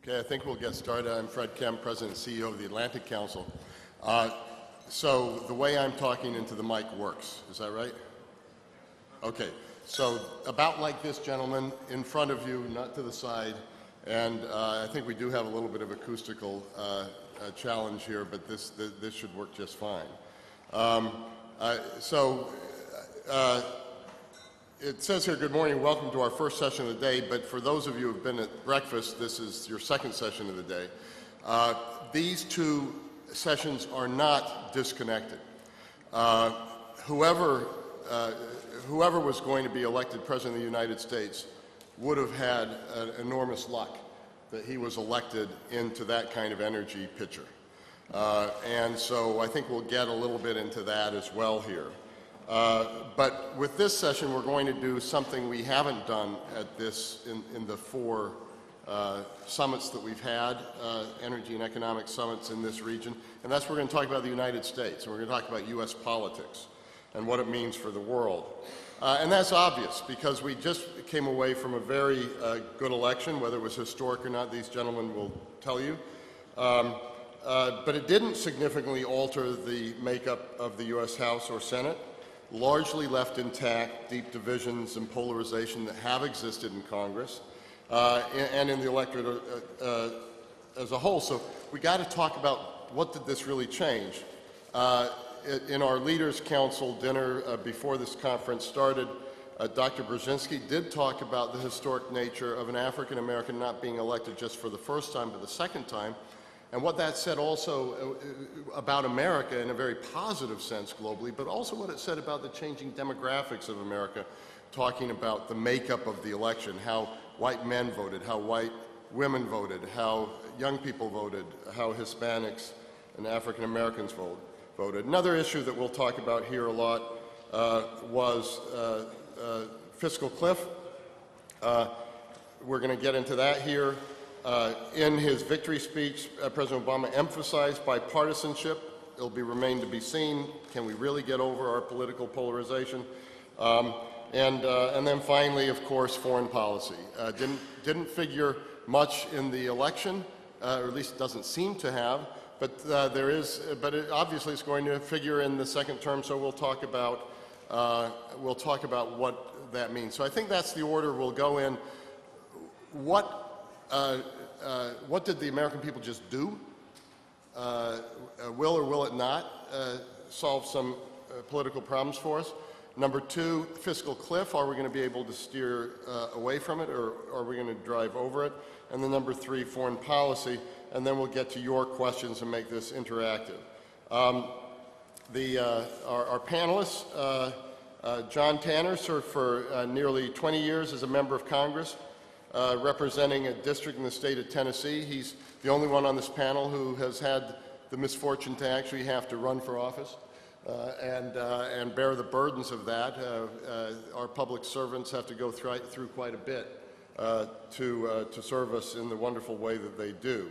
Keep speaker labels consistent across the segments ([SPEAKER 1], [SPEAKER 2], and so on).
[SPEAKER 1] Okay, I think we'll get started. I'm Fred Kempe, President and CEO of the Atlantic Council. So the way I'm talking into the mic works, is that right? Okay, so about like this, gentlemen, in front of you, not to the side, and I think we do have a little bit of acoustical challenge here, but this should work just fine. It says here, good morning, welcome to our first session of the day, but for those of you who have been at breakfast, this is your second session of the day. These two sessions are not disconnected. Whoever was going to be elected President of the United States would have had enormous luck that he was elected into that kind of energy picture. And so I think we'll get a little bit into that as well here. But with this session, we're going to do something we haven't done at this in the four summits that we've had, energy and economic summits in this region, and that's we're going to talk about the United States, and we're going to talk about U.S. politics and what it means for the world. And that's obvious because we just came away from a very good election, whether it was historic or not, these gentlemen will tell you. But it didn't significantly alter the makeup of the U.S. House or Senate. Largely left intact deep divisions and polarization that have existed in Congress and in the electorate as a whole. So we got to talk about what did this really change. In our Leaders' Council dinner before this conference started, Dr. Brzezinski did talk about the historic nature of an African American not being elected just for the first time, but the second time. And what that said also about America in a very positive sense globally, but also what it said about the changing demographics of America, talking about the makeup of the election, how white men voted, how white women voted, how young people voted, how Hispanics and African Americans voted. Another issue that we'll talk about here a lot was fiscal cliff. We're going to get into that here. In his victory speech, President Obama emphasized bipartisanship. It'll remain to be seen. Can we really get over our political polarization? And then finally, of course, foreign policy. Didn't figure much in the election, or at least it doesn't seem to have. But it obviously is going to figure in the second term. So we'll talk about what that means. So I think that's the order we'll go in. What did the American people just do? Will or will it not solve some political problems for us? Number two, fiscal cliff. Are we going to be able to steer away from it, or are we going to drive over it? And then number three, foreign policy. And then we'll get to your questions and make this interactive. Our panelists, John Tanner served for nearly 20 years as a member of Congress, representing a district in the state of Tennessee. He's the only one on this panel who has had the misfortune to actually have to run for office and bear the burdens of that. Our public servants have to go through quite a bit to serve us in the wonderful way that they do.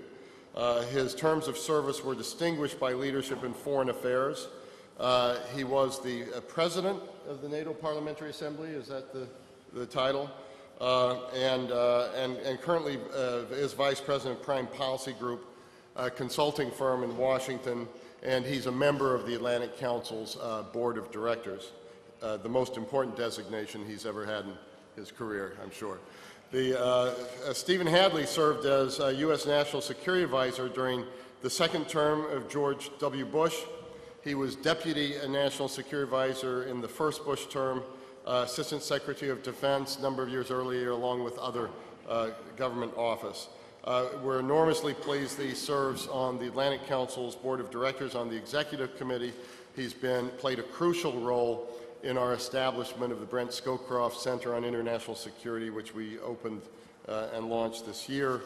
[SPEAKER 1] His terms of service were distinguished by leadership in foreign affairs. He was the president of the NATO Parliamentary Assembly. Is that the title? And currently is Vice President of Prime Policy Group, a consulting firm in Washington, and he's a member of the Atlantic Council's Board of Directors, the most important designation he's ever had in his career, I'm sure. Stephen Hadley served as U.S. National Security Advisor during the second term of George W. Bush. He was Deputy National Security Advisor in the first Bush term, Assistant Secretary of Defense a number of years earlier, along with other government office. We're enormously pleased that he serves on the Atlantic Council's Board of Directors on the Executive Committee. He's played a crucial role in our establishment of the Brent Scowcroft Center on International Security, which we opened and launched this year.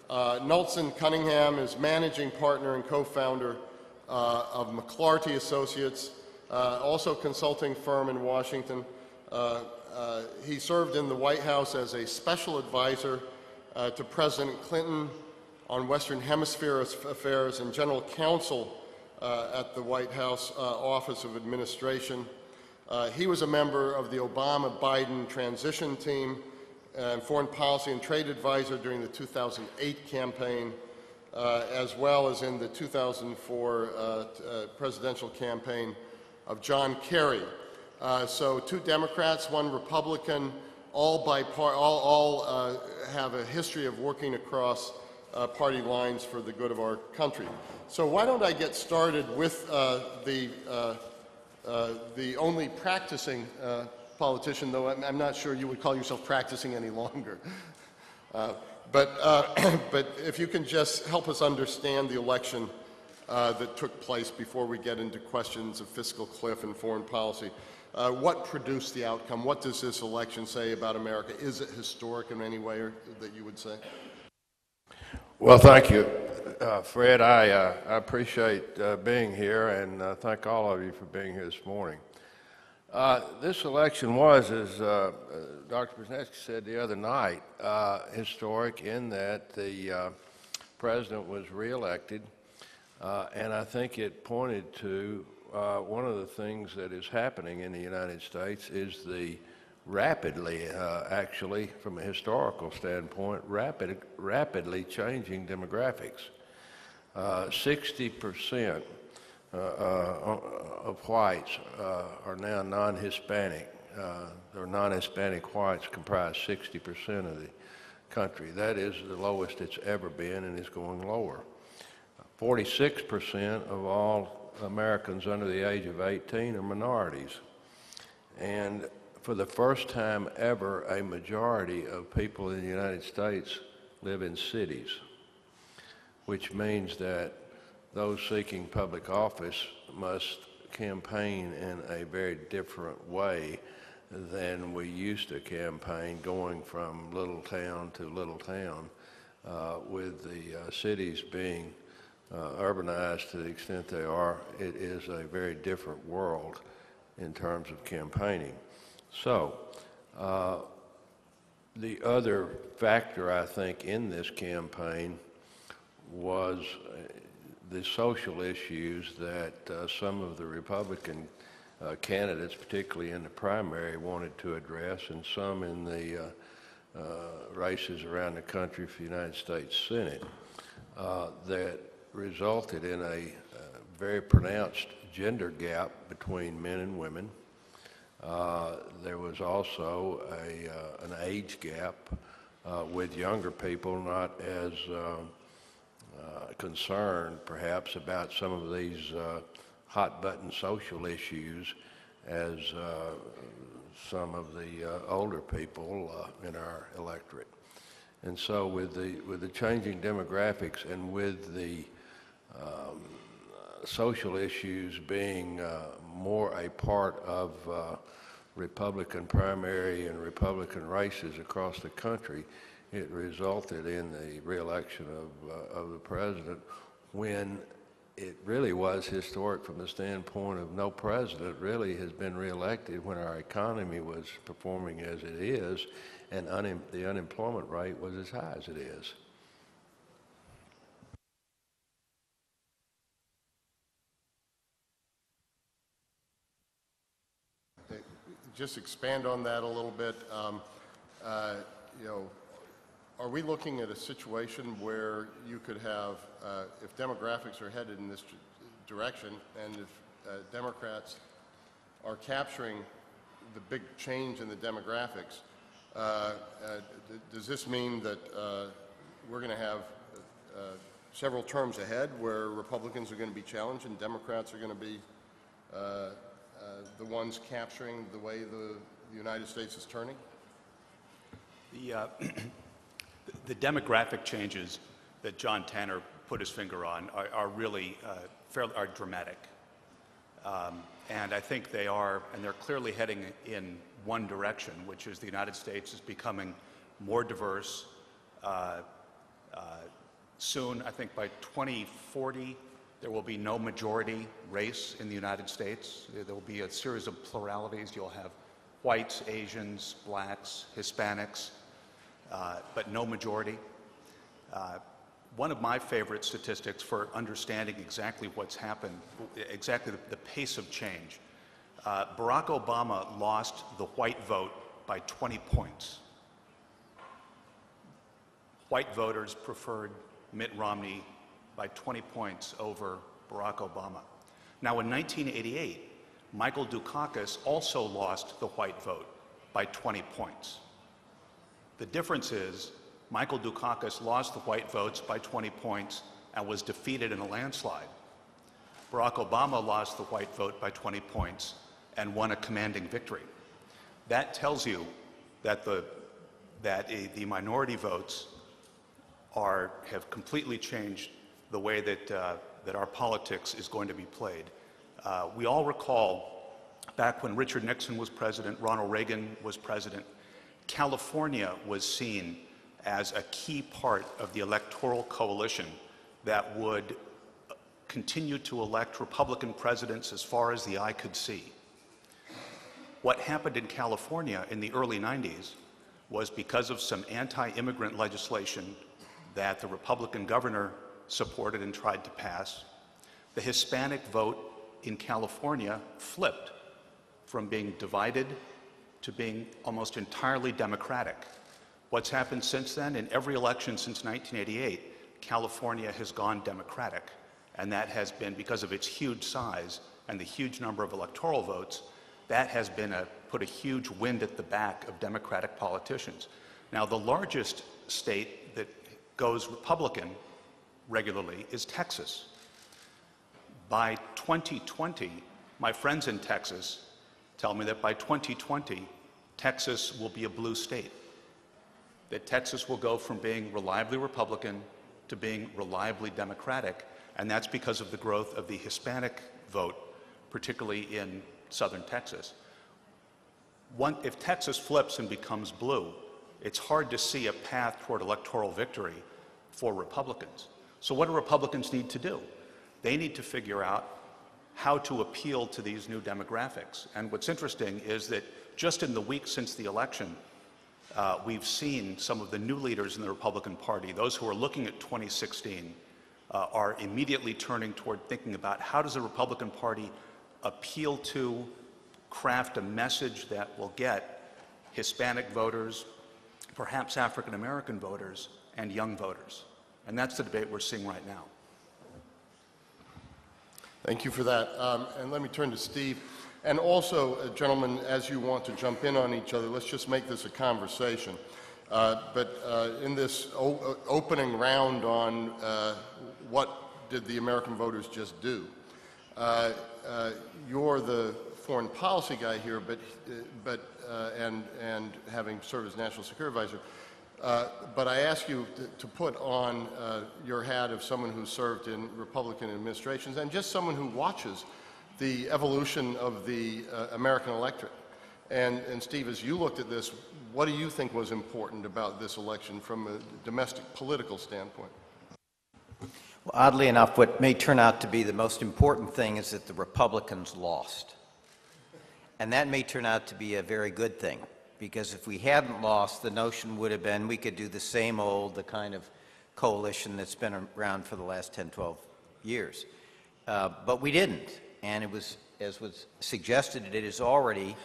[SPEAKER 1] Knudsen Cunningham is managing partner and co-founder of McLarty Associates, also a consulting firm in Washington. He served in the White House as a special advisor to President Clinton on Western Hemisphere affairs and general counsel at the White House Office of Administration. He was a member of the Obama-Biden transition team and Foreign Policy and Trade Advisor during the 2008 campaign, as well as in the 2004 presidential campaign of John Kerry. So 2 Democrats, 1 Republican, all have a history of working across party lines for the good of our country. So why don't I get started with the only practicing politician, though I'm not sure you would call yourself practicing any longer. But if you can just help us understand the election that took place before we get into questions of fiscal cliff and foreign policy. What produced the outcome? What does this election say about America? Is it historic in any way that you would say?
[SPEAKER 2] Well, thank you, Fred. I appreciate being here, and thank all of you for being here this morning. This election was, as Dr. Brzezinski said the other night, historic in that the president was reelected, and I think it pointed to one of the things that is happening in the United States is the rapidly, actually, from a historical standpoint, rapidly changing demographics. 60% of whites are now non-Hispanic. Or non-Hispanic whites comprise 60% of the country. That is the lowest it's ever been, and is going lower. 46% of all Americans under the age of 18 are minorities. And for the first time ever, a majority of people in the United States live in cities, which means that those seeking public office must campaign in a very different way than we used to campaign, going from little town to little town, with the cities being urbanized to the extent they are. It is a very different world in terms of campaigning. So the other factor, I think, in this campaign was the social issues that some of the Republican candidates, particularly in the primary, wanted to address, and some in the races around the country for the United States Senate, that resulted in a very pronounced gender gap between men and women. There was also an age gap with younger people not as concerned, perhaps, about some of these hot-button social issues as some of the older people in our electorate. And so with the changing demographics and with the social issues being more a part of Republican primary and Republican races across the country, it resulted in the re-election of the president, when it really was historic from the standpoint of no president really has been re-elected when our economy was performing as it is, and the unemployment rate was as high as it is.
[SPEAKER 1] Just expand on that a little bit. You know, are we looking at a situation where you could have, if demographics are headed in this direction, and if Democrats are capturing the big change in the demographics, does this mean that we're going to have several terms ahead where Republicans are going to be challenged and Democrats are going to be the ones capturing the way the United States is turning?
[SPEAKER 3] The demographic changes that John Tanner put his finger on are really are dramatic. And I think they are, and they're clearly heading in one direction, which is the United States is becoming more diverse. Soon, I think by 2040, there will be no majority race in the United States. There will be a series of pluralities. You'll have whites, Asians, blacks, Hispanics, but no majority. One of my favorite statistics for understanding exactly what's happened, exactly the pace of change, Barack Obama lost the white vote by 20 points. white voters preferred Mitt Romney by 20 points over Barack Obama. Now, in 1988, Michael Dukakis also lost the white vote by 20 points. The difference is Michael Dukakis lost the white votes by 20 points and was defeated in a landslide. Barack Obama lost the white vote by 20 points and won a commanding victory. That tells you that the minority votes have completely changed the way that our politics is going to be played. We all recall back when Richard Nixon was president, Ronald Reagan was president, California was seen as a key part of the electoral coalition that would continue to elect Republican presidents as far as the eye could see. What happened in California in the early 90s was because of some anti-immigrant legislation that the Republican governor supported and tried to pass, the Hispanic vote in California flipped from being divided to being almost entirely Democratic. What's happened since then? In every election since 1988, California has gone Democratic, and that has been because of its huge size and the huge number of electoral votes. That has been put a huge wind at the back of Democratic politicians. Now, the largest state that goes Republican regularly is Texas. By 2020, my friends in Texas tell me that by 2020, Texas will be a blue state. That Texas will go from being reliably Republican to being reliably Democratic, and that's because of the growth of the Hispanic vote, particularly in southern Texas. If Texas flips and becomes blue, it's hard to see a path toward electoral victory for Republicans. So what do Republicans need to do? They need to figure out how to appeal to these new demographics. And what's interesting is that just in the week since the election, we've seen some of the new leaders in the Republican Party, those who are looking at 2016, are immediately turning toward thinking about how does the Republican Party appeal to, craft a message that will get Hispanic voters, perhaps African American voters, and young voters. And that's the debate we're seeing right now.
[SPEAKER 1] Thank you for that. And let me turn to Steve. And also, gentlemen, as you want to jump in on each other, let's just make this a conversation. But in this opening round on what did the American voters just do, you're the foreign policy guy here, and having served as National Security Advisor, but I ask you to put on your hat of someone who served in Republican administrations and just someone who watches the evolution of the American electorate. And Steve, as you looked at this, what do you think was important about this election from a domestic political standpoint?
[SPEAKER 4] Well, oddly enough, what may turn out to be the most important thing is that the Republicans lost. And that may turn out to be a very good thing, because if we hadn't lost, the notion would have been we could do the same old, the kind of coalition that's been around for the last 10, 12 years. But we didn't. And it was, as was suggested, it has already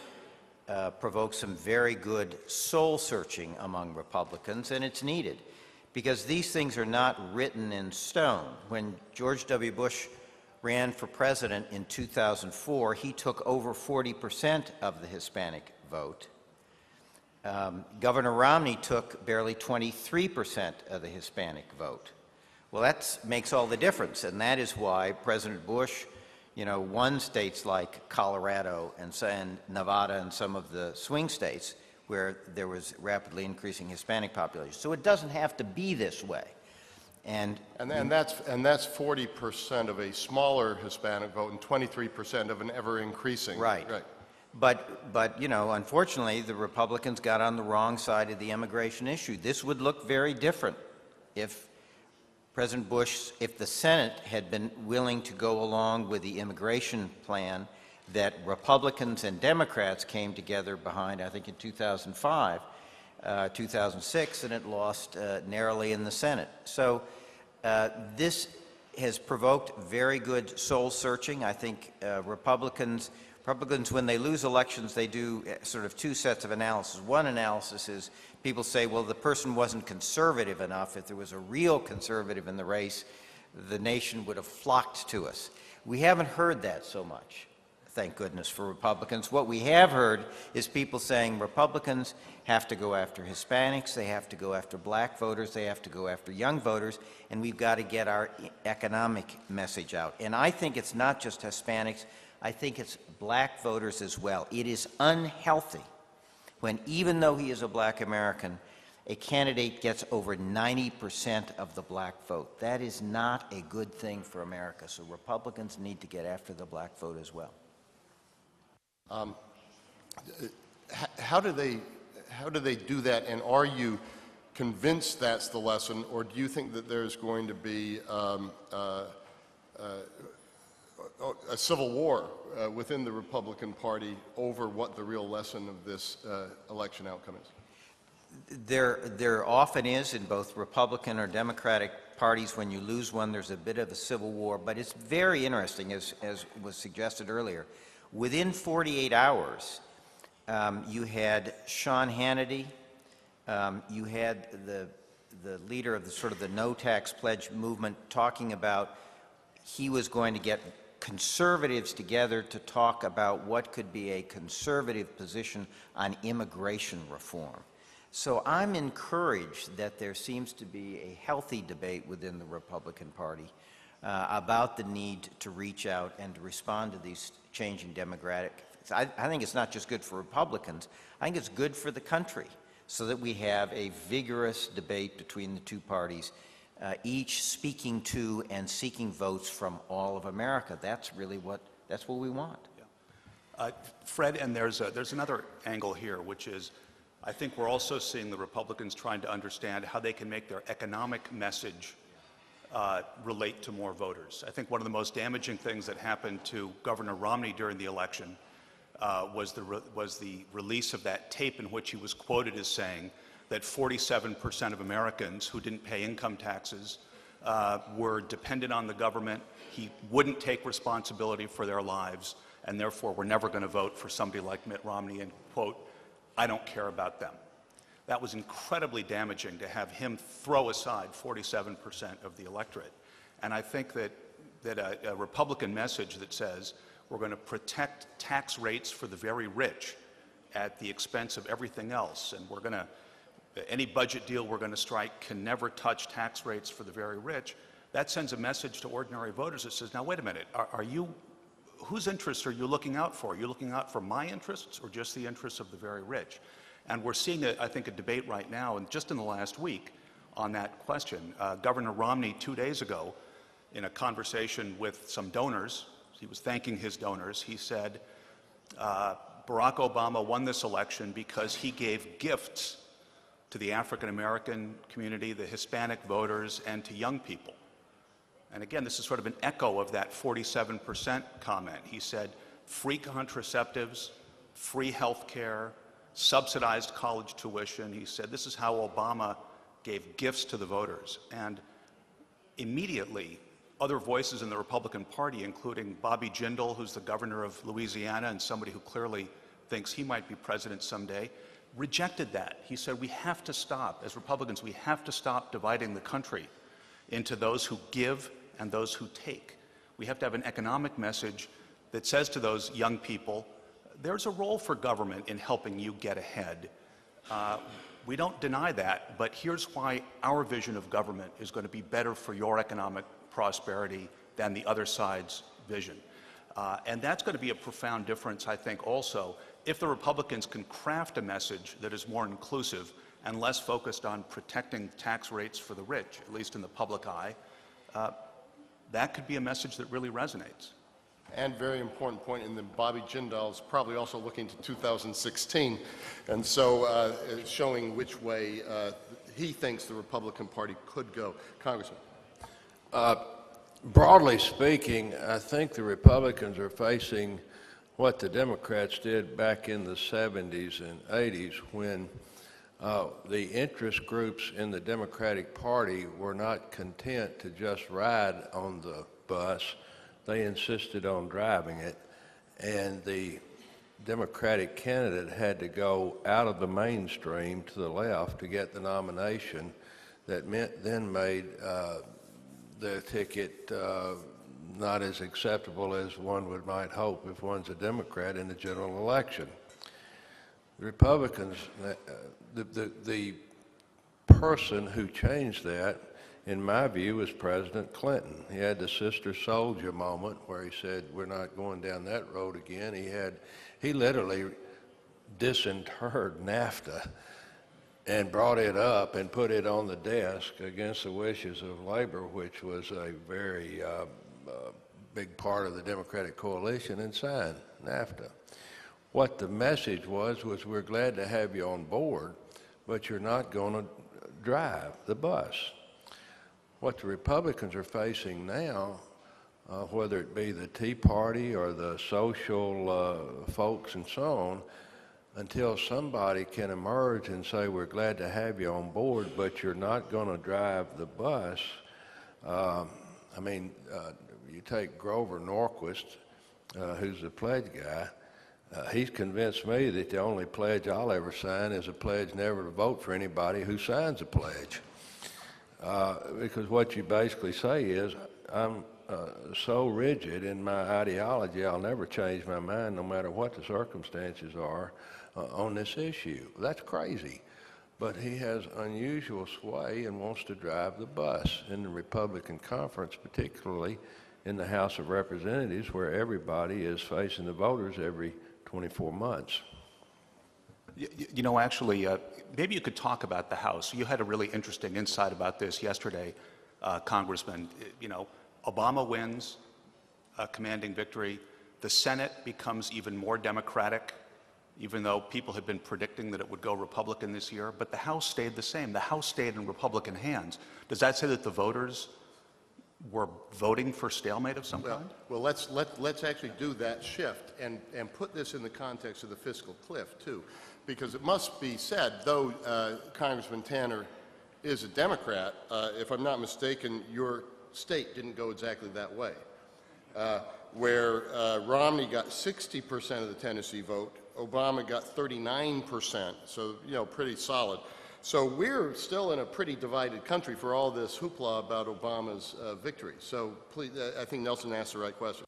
[SPEAKER 4] provoked some very good soul searching among Republicans, and it's needed, because these things are not written in stone. When George W. Bush ran for president in 2004, he took over 40% of the Hispanic vote. Governor Romney took barely 23% of the Hispanic vote. Well, that makes all the difference, and that is why President Bush, won states like Colorado and Nevada and some of the swing states where there was rapidly increasing Hispanic population. So it doesn't have to be this way. And
[SPEAKER 1] that's 40% of a smaller Hispanic vote and 23% of an ever-increasing.
[SPEAKER 4] Right. But unfortunately, the Republicans got on the wrong side of the immigration issue. This would look very different if President Bush, if the Senate had been willing to go along with the immigration plan that Republicans and Democrats came together behind, I think in 2005, 2006, and it lost narrowly in the Senate. So this has provoked very good soul searching. I think Republicans Republicans, when they lose elections, they do sort of two sets of analysis. One analysis is people say, well, the person wasn't conservative enough. If there was a real conservative in the race, the nation would have flocked to us. We haven't heard that so much, thank goodness, for Republicans. What we have heard is people saying Republicans have to go after Hispanics, they have to go after black voters, they have to go after young voters, and we've got to get our economic message out. And I think it's not just Hispanics, I think it's black voters as well. It is unhealthy when, even though he is a black American, a candidate gets over 90% of the black vote. That is not a good thing for America, so Republicans need to get after the black vote as well.
[SPEAKER 1] How do they do that, and are you convinced that's the lesson, or do you think that there's going to be a civil war within the Republican Party over what the real lesson of this election outcome is?
[SPEAKER 4] There often is in both Republican or Democratic parties. When you lose one, there's a bit of a civil war, but it's very interesting, as was suggested earlier. Within 48 hours, you had Sean Hannity, you had the leader of the sort of the no tax pledge movement talking about he was going to get conservatives together to talk about what could be a conservative position on immigration reform. So I'm encouraged that there seems to be a healthy debate within the Republican Party about the need to reach out and to respond to these changing demographics. I think it's not just good for Republicans, I think it's good for the country, so that we have a vigorous debate between the two parties, each speaking to and seeking votes from all of America. That's really what we want.
[SPEAKER 3] Yeah. Fred, and there's another angle here, which is I think we're also seeing the Republicans trying to understand how they can make their economic message relate to more voters. I think one of the most damaging things that happened to Governor Romney during the election was the release of that tape in which he was quoted as saying that 47% of Americans who didn't pay income taxes were dependent on the government. He wouldn't take responsibility for their lives, and therefore we're never going to vote for somebody like Mitt Romney, and quote, I don't care about them. That was incredibly damaging to have him throw aside 47% of the electorate. And I think that a Republican message that says we're going to protect tax rates for the very rich at the expense of everything else, and we're going to, any budget deal we're going to strike can never touch tax rates for the very rich, that sends a message to ordinary voters that says, now wait a minute, whose interests are you looking out for? Are you looking out for my interests or just the interests of the very rich? And we're seeing, I think, a debate right now, and just in the last week, on that question. Governor Romney, 2 days ago, in a conversation with some donors, he was thanking his donors, he said, Barack Obama won this election because he gave gifts to the African American community, the Hispanic voters, and to young people. And again, this is sort of an echo of that 47% comment. He said, free contraceptives, free health care, subsidized college tuition. He said, this is how Obama gave gifts to the voters. And immediately, other voices in the Republican Party, including Bobby Jindal, who's the governor of Louisiana and somebody who clearly thinks he might be president someday, rejected that. He said, we have to stop, as Republicans, we have to stop dividing the country into those who give and those who take. We have to have an economic message that says to those young people, there's a role for government in helping you get ahead. We don't deny that, but here's why our vision of government is going to be better for your economic prosperity than the other side's vision. And that's going to be a profound difference, I think, also, if the Republicans can craft a message that is more inclusive and less focused on protecting tax rates for the rich, at least in the public eye. That could be a message that really resonates.
[SPEAKER 1] And very important point, in the Bobby Jindal is probably also looking to 2016, and so showing which way he thinks the Republican Party could go. Congressman.
[SPEAKER 2] Broadly speaking, I think the Republicans are facing what the Democrats did back in the 70s and 80s when the interest groups in the Democratic Party were not content to just ride on the bus. They insisted on driving it. and the Democratic candidate had to go out of the mainstream to the left to get the nomination. That then made their ticket not as acceptable as one might hope if one's a Democrat in the general election. The Republicans, the person who changed that, in my view, was President Clinton. He had the sister soldier moment where he said, we're not going down that road again. He literally disinterred NAFTA and brought it up and put it on the desk against the wishes of labor, which was a very big part of the Democratic coalition, and signed NAFTA. What the message was we're glad to have you on board, but you're not going to drive the bus. What the Republicans are facing now, whether it be the Tea Party or the social folks and so on, until somebody can emerge and say, we're glad to have you on board, but you're not going to drive the bus. You take Grover Norquist, who's the pledge guy. He's convinced me that the only pledge I'll ever sign is a pledge never to vote for anybody who signs a pledge. Because what you basically say is, I'm so rigid in my ideology, I'll never change my mind no matter what the circumstances are on this issue. That's crazy. But he has unusual sway and wants to drive the bus in the Republican conference, particularly in the House of Representatives, where everybody is facing the voters every 24 months.
[SPEAKER 3] Actually, maybe you could talk about the House. You had a really interesting insight about this yesterday, Congressman. Obama wins, a commanding victory. The Senate becomes even more Democratic, even though people had been predicting that it would go Republican this year. But the House stayed the same. The House stayed in Republican hands. Does that say that the voters were voting for stalemate of some kind?
[SPEAKER 1] Well, let's actually do that shift and put this in the context of the fiscal cliff, too. Because it must be said, though Congressman Tanner is a Democrat, if I'm not mistaken, your state didn't go exactly that way. Where Romney got 60% of the Tennessee vote, Obama got 39%, so, pretty solid. So we're still in a pretty divided country for all this hoopla about Obama's victory. So please, I think Nelson asked the right question.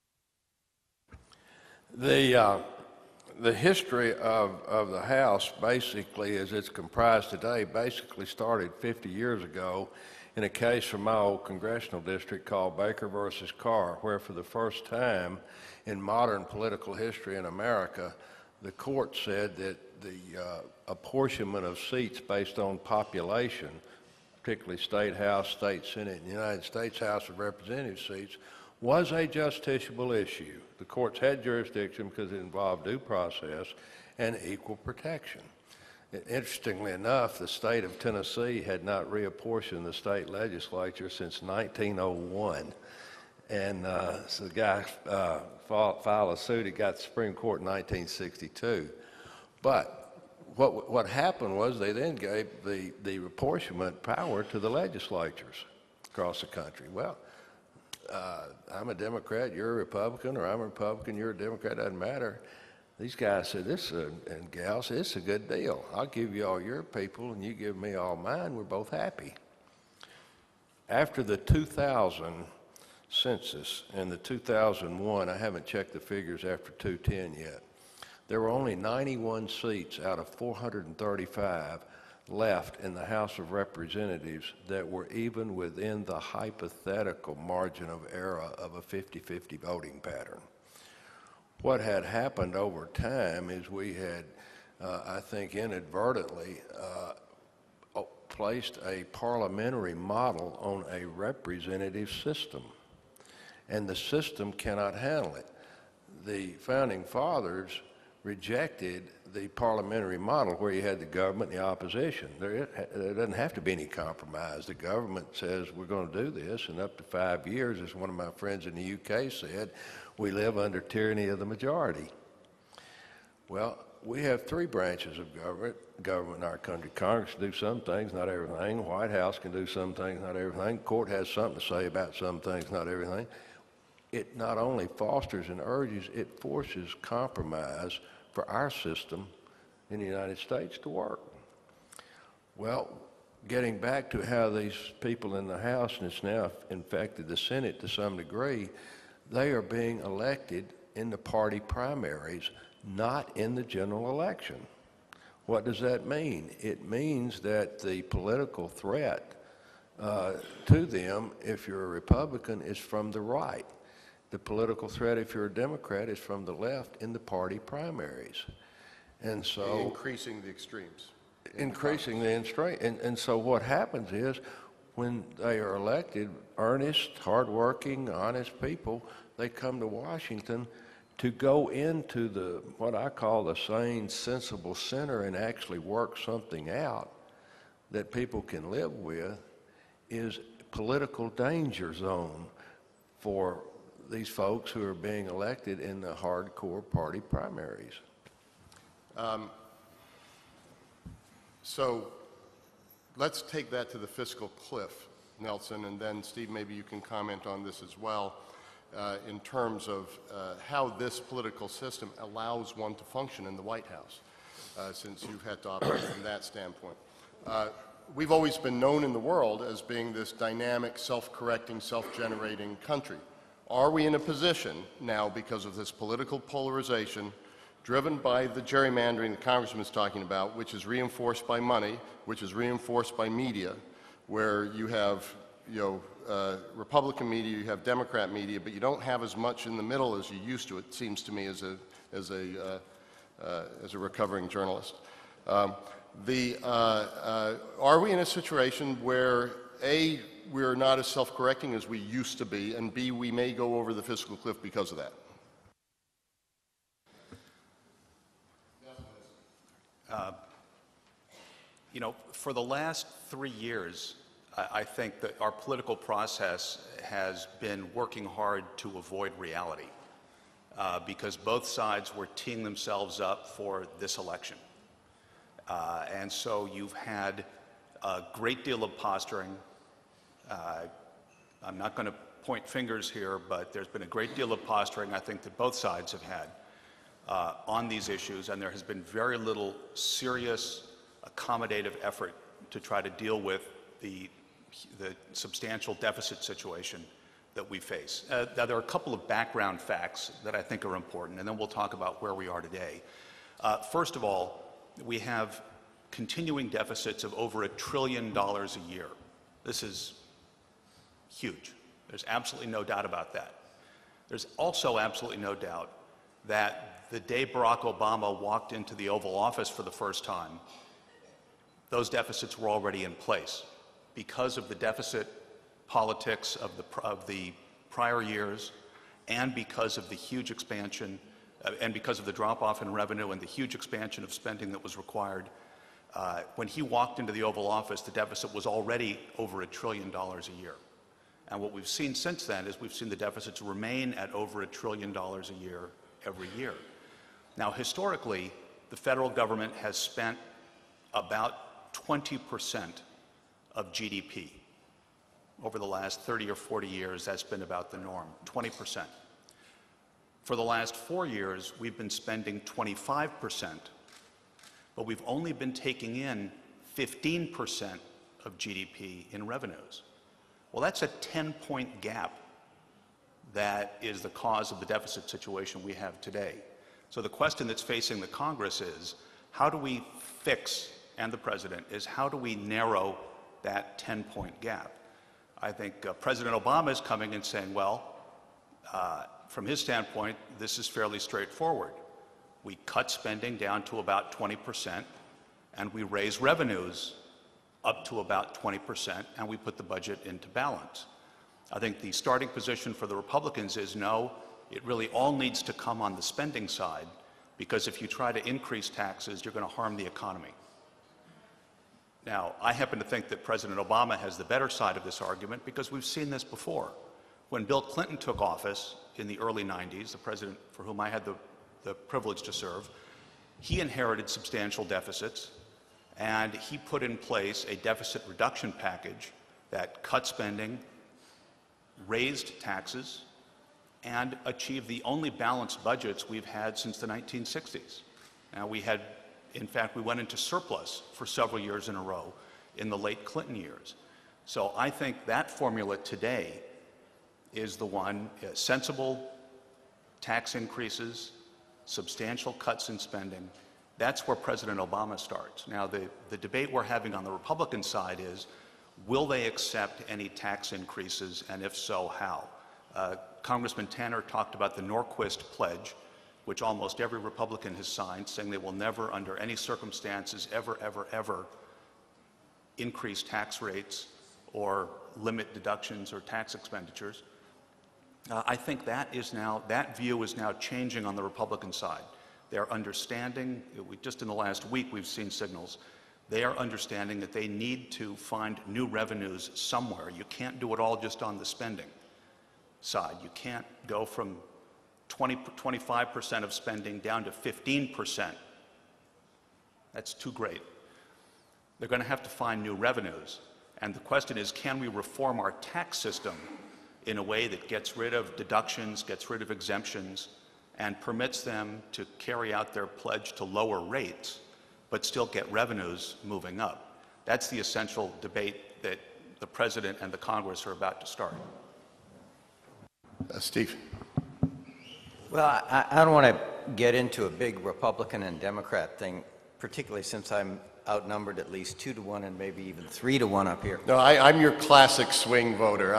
[SPEAKER 2] The history of the House, basically, as it's comprised today, basically started 50 years ago in a case from my old congressional district called Baker versus Carr, where for the first time in modern political history in America, the court said that the apportionment of seats based on population, particularly State House, State Senate, and United States House of Representatives seats, was a justiciable issue. The courts had jurisdiction because it involved due process and equal protection. Interestingly enough, the state of Tennessee had not reapportioned the state legislature since 1901. And so the guy filed a suit. He got the Supreme Court in 1962. But what happened was they then gave the apportionment power to the legislatures across the country. Well, I'm a Democrat, you're a Republican, or I'm a Republican, you're a Democrat, doesn't matter. These guys said, and gals said, this is a good deal. I'll give you all your people, and you give me all mine. We're both happy. After the 2000 census and the 2001, I haven't checked the figures after 2010 yet, there were only 91 seats out of 435 left in the House of Representatives that were even within the hypothetical margin of error of a 50-50 voting pattern. What had happened over time is we had, I think inadvertently, placed a parliamentary model on a representative system, and the system cannot handle it. The Founding Fathers rejected the parliamentary model where you had the government and the opposition. There doesn't have to be any compromise. The government says we're going to do this, and up to 5 years, as one of my friends in the UK said, we live under tyranny of the majority. Well, we have three branches of government in our country. Congress can do some things, not everything. The White House can do some things, not everything. The court has something to say about some things, not everything. it not only fosters and urges, it forces compromise for our system in the United States to work. Well, getting back to how these people in the House, and it's now infected the Senate to some degree, they are being elected in the party primaries, not in the general election. What does that mean? It means that the political threat to them, if you're a Republican, is from the right. The political threat, if you're a Democrat, is from the left in the party primaries. And so
[SPEAKER 1] Increasing the extremes.
[SPEAKER 2] increasing the extreme. And so what happens is when they are elected, earnest, hardworking, honest people, they come to Washington to go into the, what I call the sane, sensible center and actually work something out that people can live with, is political danger zone for these folks who are being elected in the hardcore party primaries.
[SPEAKER 1] So let's take that to the fiscal cliff, Nelson, and then Steve, maybe you can comment on this as well in terms of how this political system allows one to function in the White House, since you've had to operate from that standpoint. We've always been known in the world as being this dynamic, self-correcting, self-generating country. Are we in a position now, because of this political polarization, driven by the gerrymandering the Congressman is talking about, which is reinforced by money, which is reinforced by media, where you have, Republican media, you have Democrat media, but you don't have as much in the middle as you used to, it seems to me, as a recovering journalist. Are we in a situation where, A, we're not as self-correcting as we used to be, and B, we may go over the fiscal cliff because of that?
[SPEAKER 3] For the last 3 years, I think that our political process has been working hard to avoid reality because both sides were teeing themselves up for this election. And so you've had a great deal of posturing. I'm not going to point fingers here, but there's been a great deal of posturing, I think, that both sides have had on these issues, and there has been very little serious, accommodative effort to try to deal with the substantial deficit situation that we face. Now, there are a couple of background facts that I think are important, and then we'll talk about where we are today. First of all, we have continuing deficits of over $1 trillion a year. This is huge. There's absolutely no doubt about that. There's also absolutely no doubt that the day Barack Obama walked into the Oval Office for the first time, those deficits were already in place because of the deficit politics of the prior years and because of the huge expansion and because of the drop-off in revenue and the huge expansion of spending that was required. When he walked into the Oval Office, the deficit was already over $1 trillion a year. And what we've seen since then is we've seen the deficits remain at over $1 trillion a year every year. Now, historically, the federal government has spent about 20% of GDP. Over the last 30 or 40 years, that's been about the norm, 20%. For the last 4 years, we've been spending 25%, but we've only been taking in 15% of GDP in revenues. Well, that's a 10-point gap that is the cause of the deficit situation we have today. So the question that's facing the Congress is, how do we fix, and the President, is how do we narrow that 10-point gap? I think President Obama is coming and saying, well, from his standpoint, this is fairly straightforward. We cut spending down to about 20%, and we raise revenues up to about 20%, and we put the budget into balance. I think the starting position for the Republicans is no, it really all needs to come on the spending side, because if you try to increase taxes, you're going to harm the economy. Now, I happen to think that President Obama has the better side of this argument because we've seen this before. When Bill Clinton took office in the early 90s, the president for whom I had the privilege to serve, he inherited substantial deficits, and he put in place a deficit reduction package that cut spending, raised taxes, and achieve the only balanced budgets we've had since the 1960s. Now, in fact, we went into surplus for several years in a row in the late Clinton years. So I think that formula today is the one: sensible tax increases, substantial cuts in spending. That's where President Obama starts. Now, the debate we're having on the Republican side is, will they accept any tax increases, and if so, how? Congressman Tanner talked about the Norquist Pledge, which almost every Republican has signed, saying they will never, under any circumstances, ever increase tax rates or limit deductions or tax expenditures. I think that view is now changing on the Republican side. They're understanding, just in the last week we've seen signals, they are understanding that they need to find new revenues somewhere. You can't do it all just on the spending side. You can't go from 25% of spending down to 15%. That's too great. They're going to have to find new revenues. And the question is, can we reform our tax system in a way that gets rid of deductions, gets rid of exemptions, and permits them to carry out their pledge to lower rates, but still get revenues moving up? That's the essential debate that the President and the Congress are about to start.
[SPEAKER 1] Steve.
[SPEAKER 4] Well, I don't want to get into a big Republican and Democrat thing, particularly since I'm outnumbered at least 2-to-1 and maybe even 3-to-1 up here.
[SPEAKER 1] No, I'm your classic swing voter.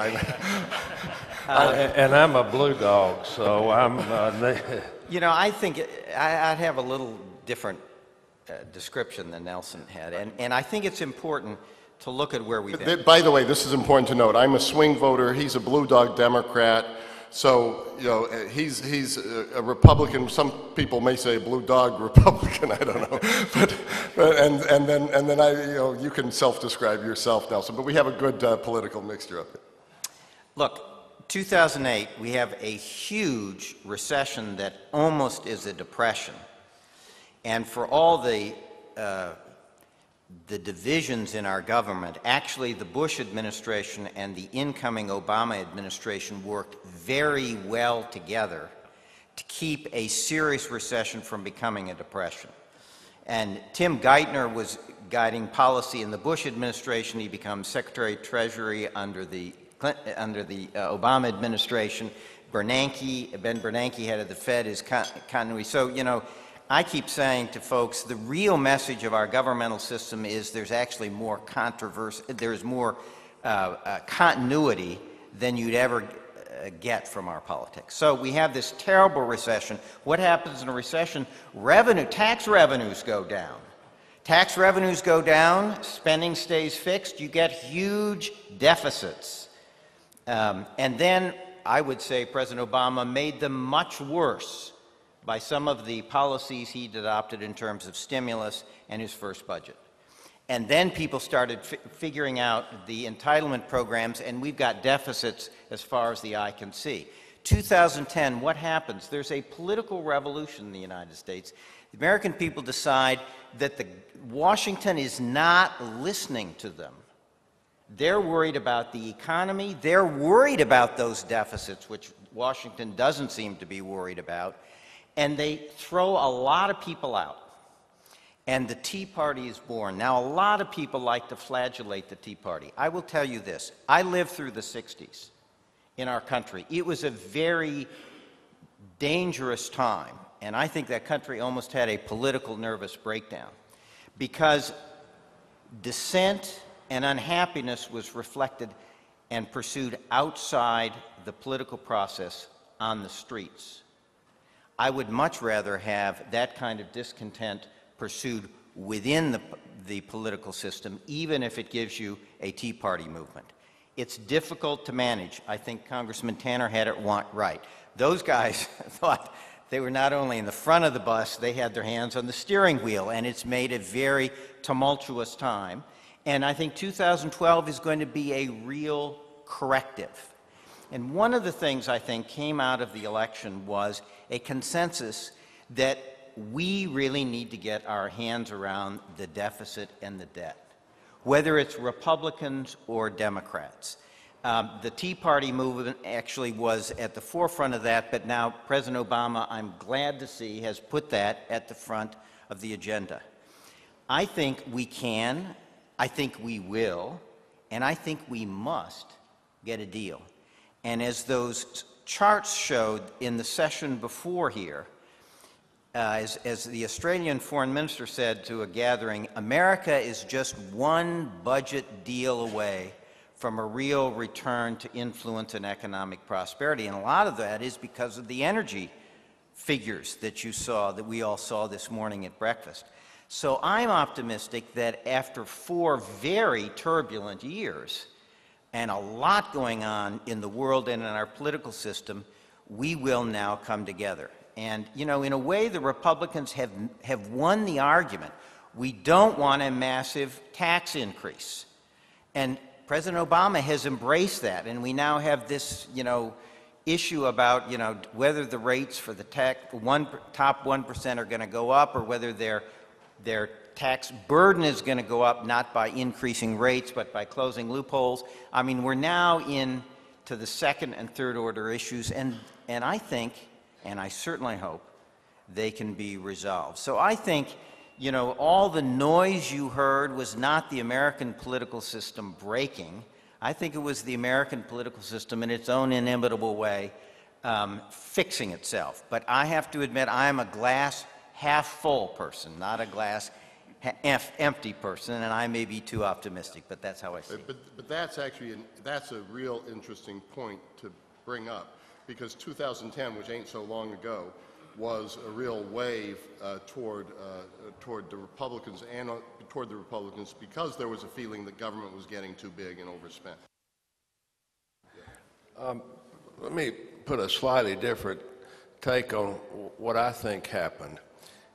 [SPEAKER 2] And I'm a blue dog, so I'm...
[SPEAKER 4] You know, I think I'd have a little different description than Nelson had, and I think it's important to look at where we've been.
[SPEAKER 1] By the way, this is important to note. I'm a swing voter. He's a blue dog Democrat. So, you know, he's a Republican. Some people may say blue dog Republican. I don't know. And then you can self-describe yourself, Nelson. But we have a good political mixture up here.
[SPEAKER 4] Look, 2008, we have a huge recession that almost is a depression. And for all the divisions in our government, actually the Bush administration and the incoming Obama administration worked very well together to keep a serious recession from becoming a depression. And Tim Geithner was guiding policy in the Bush administration. He becomes Secretary of Treasury under the Obama administration. Ben Bernanke, head of the Fed, is continuity. So, you know, I keep saying to folks, the real message of our governmental system is there's actually more controversy, there's more continuity than you'd ever get from our politics. So we have this terrible recession. What happens in a recession? Tax revenues go down. Tax revenues go down, spending stays fixed, you get huge deficits. And then I would say President Obama made them much worse by some of the policies he'd adopted in terms of stimulus and his first budget. And then people started figuring out the entitlement programs, and we've got deficits as far as the eye can see. 2010, what happens? There's a political revolution in the United States. The American people decide that Washington is not listening to them. They're worried about the economy. They're worried about those deficits, which Washington doesn't seem to be worried about. And they throw a lot of people out. And the Tea Party is born. Now, a lot of people like to flagellate the Tea Party. I will tell you this. I lived through the 60s in our country. It was a very dangerous time. And I think that country almost had a political nervous breakdown because dissent and unhappiness was reflected and pursued outside the political process on the streets. I would much rather have that kind of discontent pursued within the political system, even if it gives you a Tea Party movement. It's difficult to manage. I think Congressman Tanner had it right. Those guys thought they were not only in the front of the bus, they had their hands on the steering wheel, and it's made a very tumultuous time. And I think 2012 is going to be a real corrective. And one of the things I think came out of the election was a consensus that we really need to get our hands around the deficit and the debt, whether it's Republicans or Democrats. The Tea Party movement actually was at the forefront of that, but now President Obama, I'm glad to see, has put that at the front of the agenda. I think we can, I think we will, and I think we must get a deal. And as those charts showed in the session before here, as the Australian foreign minister said to a gathering, America is just one budget deal away from a real return to influence and economic prosperity. And a lot of that is because of the energy figures that you saw, that we all saw this morning at breakfast. So I'm optimistic that after 4 very turbulent years and a lot going on in the world and in our political system, we will now come together. And, you know, in a way, the Republicans have won the argument. We don't want a massive tax increase. And President Obama has embraced that. And we now have this, you know, issue about, you know, whether the rates for the top 1% are going to go up or whether their tax burden is going to go up, not by increasing rates, but by closing loopholes. I mean, we're now into the second and third order issues. And I think, and I certainly hope, they can be resolved. So I think, you know, all the noise you heard was not the American political system breaking. I think it was the American political system in its own inimitable way fixing itself. But I have to admit, I am a glass half full person, not a glass empty person, and I may be too optimistic, but that's how I see it.
[SPEAKER 1] But that's actually, that's a real interesting point to bring up, because 2010, which ain't so long ago, was a real wave toward the Republicans and toward the Republicans, because there was a feeling that government was getting too big and overspent.
[SPEAKER 2] Let me put a slightly different take on what I think happened.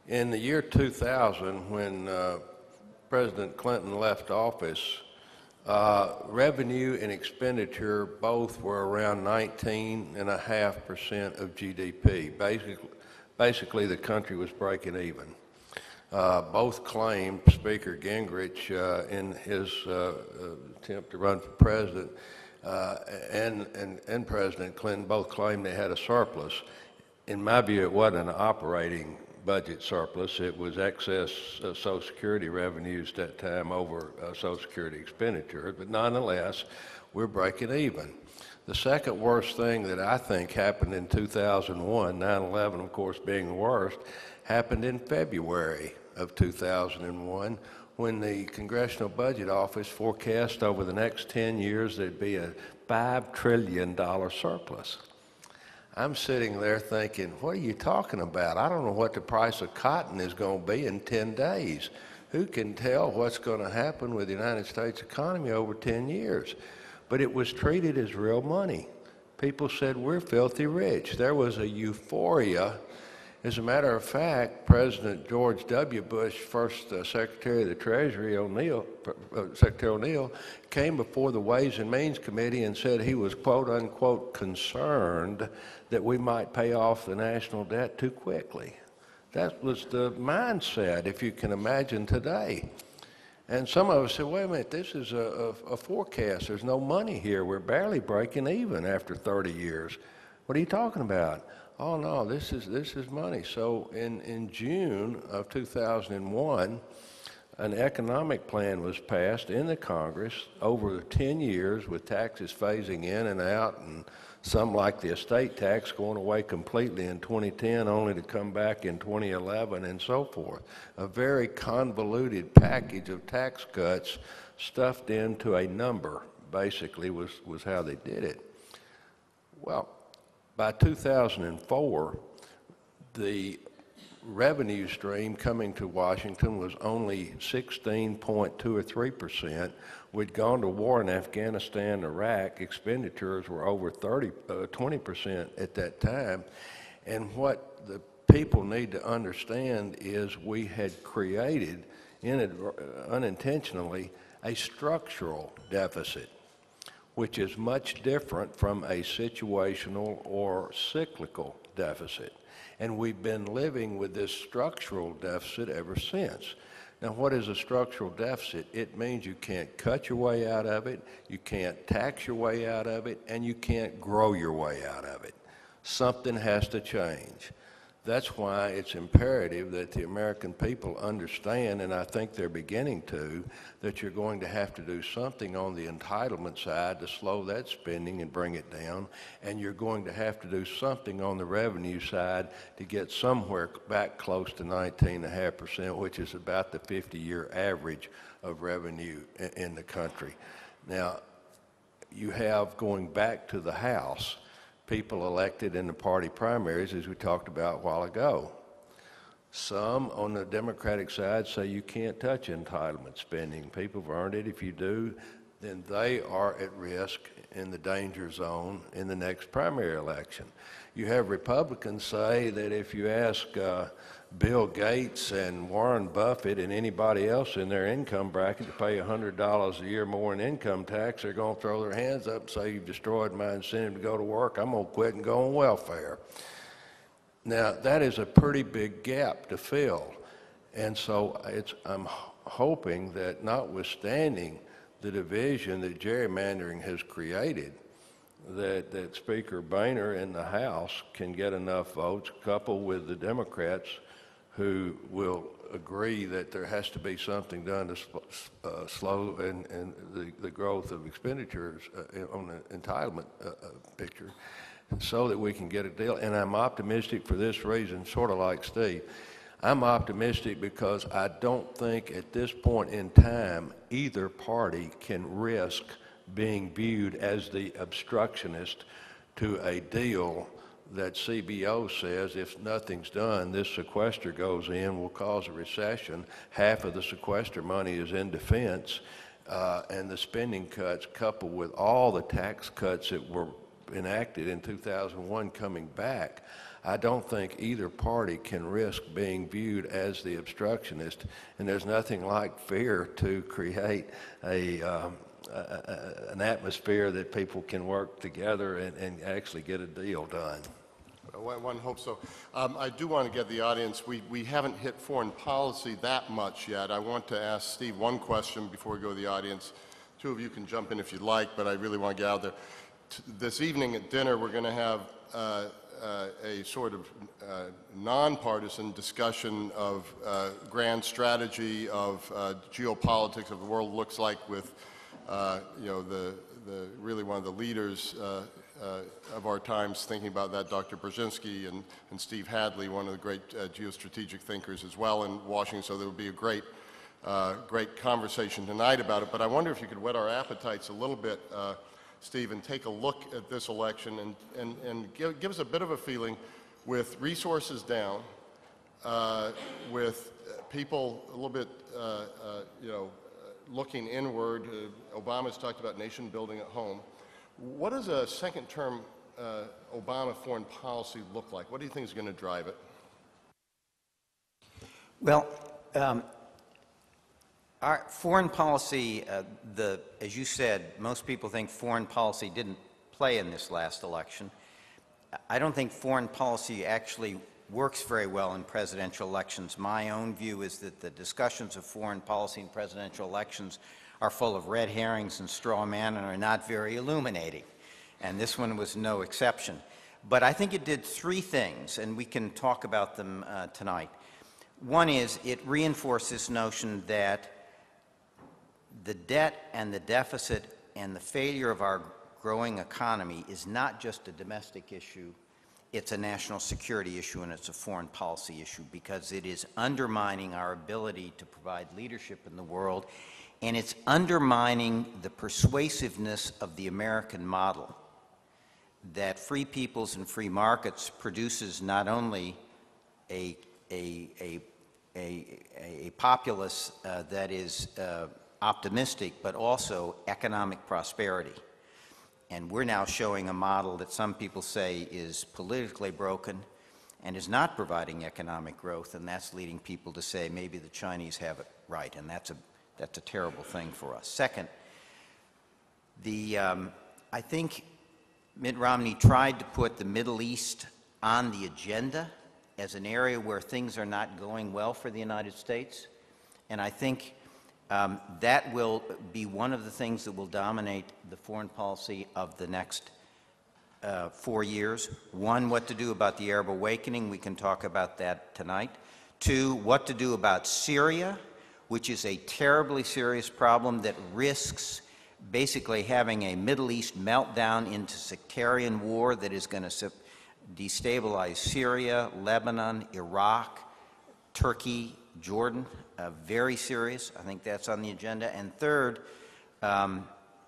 [SPEAKER 2] In the year 2000, when President Clinton left office, revenue and expenditure both were around 19.5% of GDP. Basically, the country was breaking even. Both claimed, Speaker Gingrich, in his attempt to run for president, and President Clinton both claimed they had a surplus. In my view, it wasn't an operating budget surplus. It was excess Social Security revenues at that time over Social Security expenditure. But nonetheless, we're breaking even. The second worst thing that I think happened in 2001, 9/11 of course being the worst, happened in February of 2001 when the Congressional Budget Office forecast over the next 10 years there'd be a $5 trillion surplus. I'm sitting there thinking, what are you talking about? I don't know what the price of cotton is going to be in 10 days. Who can tell what's going to happen with the United States economy over 10 years? But it was treated as real money. People said, we're filthy rich. There was a euphoria. As a matter of fact, President George W. Bush, first Secretary of the Treasury, Secretary O'Neill, came before the Ways and Means Committee and said he was, quote unquote, concerned that we might pay off the national debt too quickly. That was the mindset, if you can imagine, today. And some of us said, wait a minute, this is a forecast. There's no money here. We're barely breaking even after 30 years. What are you talking about? Oh, no, this is money. So in June of 2001, an economic plan was passed in the Congress over 10 years with taxes phasing in and out, and some like the estate tax going away completely in 2010 only to come back in 2011 and so forth. A very convoluted package of tax cuts stuffed into a number, basically, was how they did it. Well, by 2004, the revenue stream coming to Washington was only 16.2 or 3%. We'd gone to war in Afghanistan and Iraq. Expenditures were over 20% at that time. And what the people need to understand is we had created, unintentionally, a structural deficit, which is much different from a situational or cyclical deficit. And we've been living with this structural deficit ever since. Now, what is a structural deficit? It means you can't cut your way out of it, you can't tax your way out of it, and you can't grow your way out of it. Something has to change. That's why it's imperative that the American people understand, and I think they're beginning to, that you're going to have to do something on the entitlement side to slow that spending and bring it down, and you're going to have to do something on the revenue side to get somewhere back close to 19.5%, which is about the 50-year average of revenue in the country. Now, you have, going back to the House, people elected in the party primaries, as we talked about a while ago. Some on the Democratic side say you can't touch entitlement spending. People have earned it. If you do, then they are at risk in the danger zone in the next primary election. You have Republicans say that if you ask Bill Gates and Warren Buffett and anybody else in their income bracket to pay $100 a year more in income tax, they're going to throw their hands up and say, you've destroyed my incentive to go to work, I'm going to quit and go on welfare. Now, that is a pretty big gap to fill. And so I'm hoping that, notwithstanding the division that gerrymandering has created, that Speaker Boehner in the House can get enough votes, coupled with the Democrats who will agree that there has to be something done to slow and the growth of expenditures on the entitlement picture, so that we can get a deal. And I'm optimistic for this reason, sort of like Steve. I'm optimistic because I don't think at this point in time either party can risk being viewed as the obstructionist to a deal that CBO says if nothing's done, this sequester goes in, will cause a recession. Half of the sequester money is in defense, and the spending cuts coupled with all the tax cuts that were enacted in 2001 coming back, I don't think either party can risk being viewed as the obstructionist, and there's nothing like fear to create an atmosphere that people can work together and actually get a deal done.
[SPEAKER 1] One hopes so. I do want to get the audience. We haven't hit foreign policy that much yet. I want to ask Steve one question before we go to the audience. Two of you can jump in if you'd like, but I really want to get out there. This evening at dinner, we're going to have a sort of nonpartisan discussion of grand strategy of geopolitics of the world looks like with you know, really one of the leaders of our times thinking about that, Dr. Brzezinski and Steve Hadley, one of the great geostrategic thinkers as well in Washington. So there will be a great conversation tonight about it. But I wonder if you could whet our appetites a little bit, Steve, and take a look at this election and give us a bit of a feeling with resources down, with people a little bit, you know, looking inward. Obama's talked about nation building at home. What does a second-term Obama foreign policy look like? What do you think is going to drive it?
[SPEAKER 4] Well, our foreign policy, as you said, most people think foreign policy didn't play in this last election. I don't think foreign policy actually works very well in presidential elections. My own view is that the discussions of foreign policy in presidential elections are full of red herrings and straw man and are not very illuminating. And this one was no exception. But I think it did three things, and we can talk about them tonight. One is it reinforced this notion that the debt and the deficit and the failure of our growing economy is not just a domestic issue, it's a national security issue and it's a foreign policy issue, because it is undermining our ability to provide leadership in the world, and it's undermining the persuasiveness of the American model that free peoples and free markets produces not only a populace that is optimistic, but also economic prosperity. And we're now showing a model that some people say is politically broken and is not providing economic growth, and that's leading people to say maybe the Chinese have it right, and that's a terrible thing for us. Second, I think Mitt Romney tried to put the Middle East on the agenda as an area where things are not going well for the United States. And I think that will be one of the things that will dominate the foreign policy of the next 4 years. One, what to do about the Arab awakening. We can talk about that tonight. Two, what to do about Syria, which is a terribly serious problem that risks basically having a Middle East meltdown into sectarian war that is going to destabilize Syria, Lebanon, Iraq, Turkey, Jordan. Very serious. I think that's on the agenda. And third,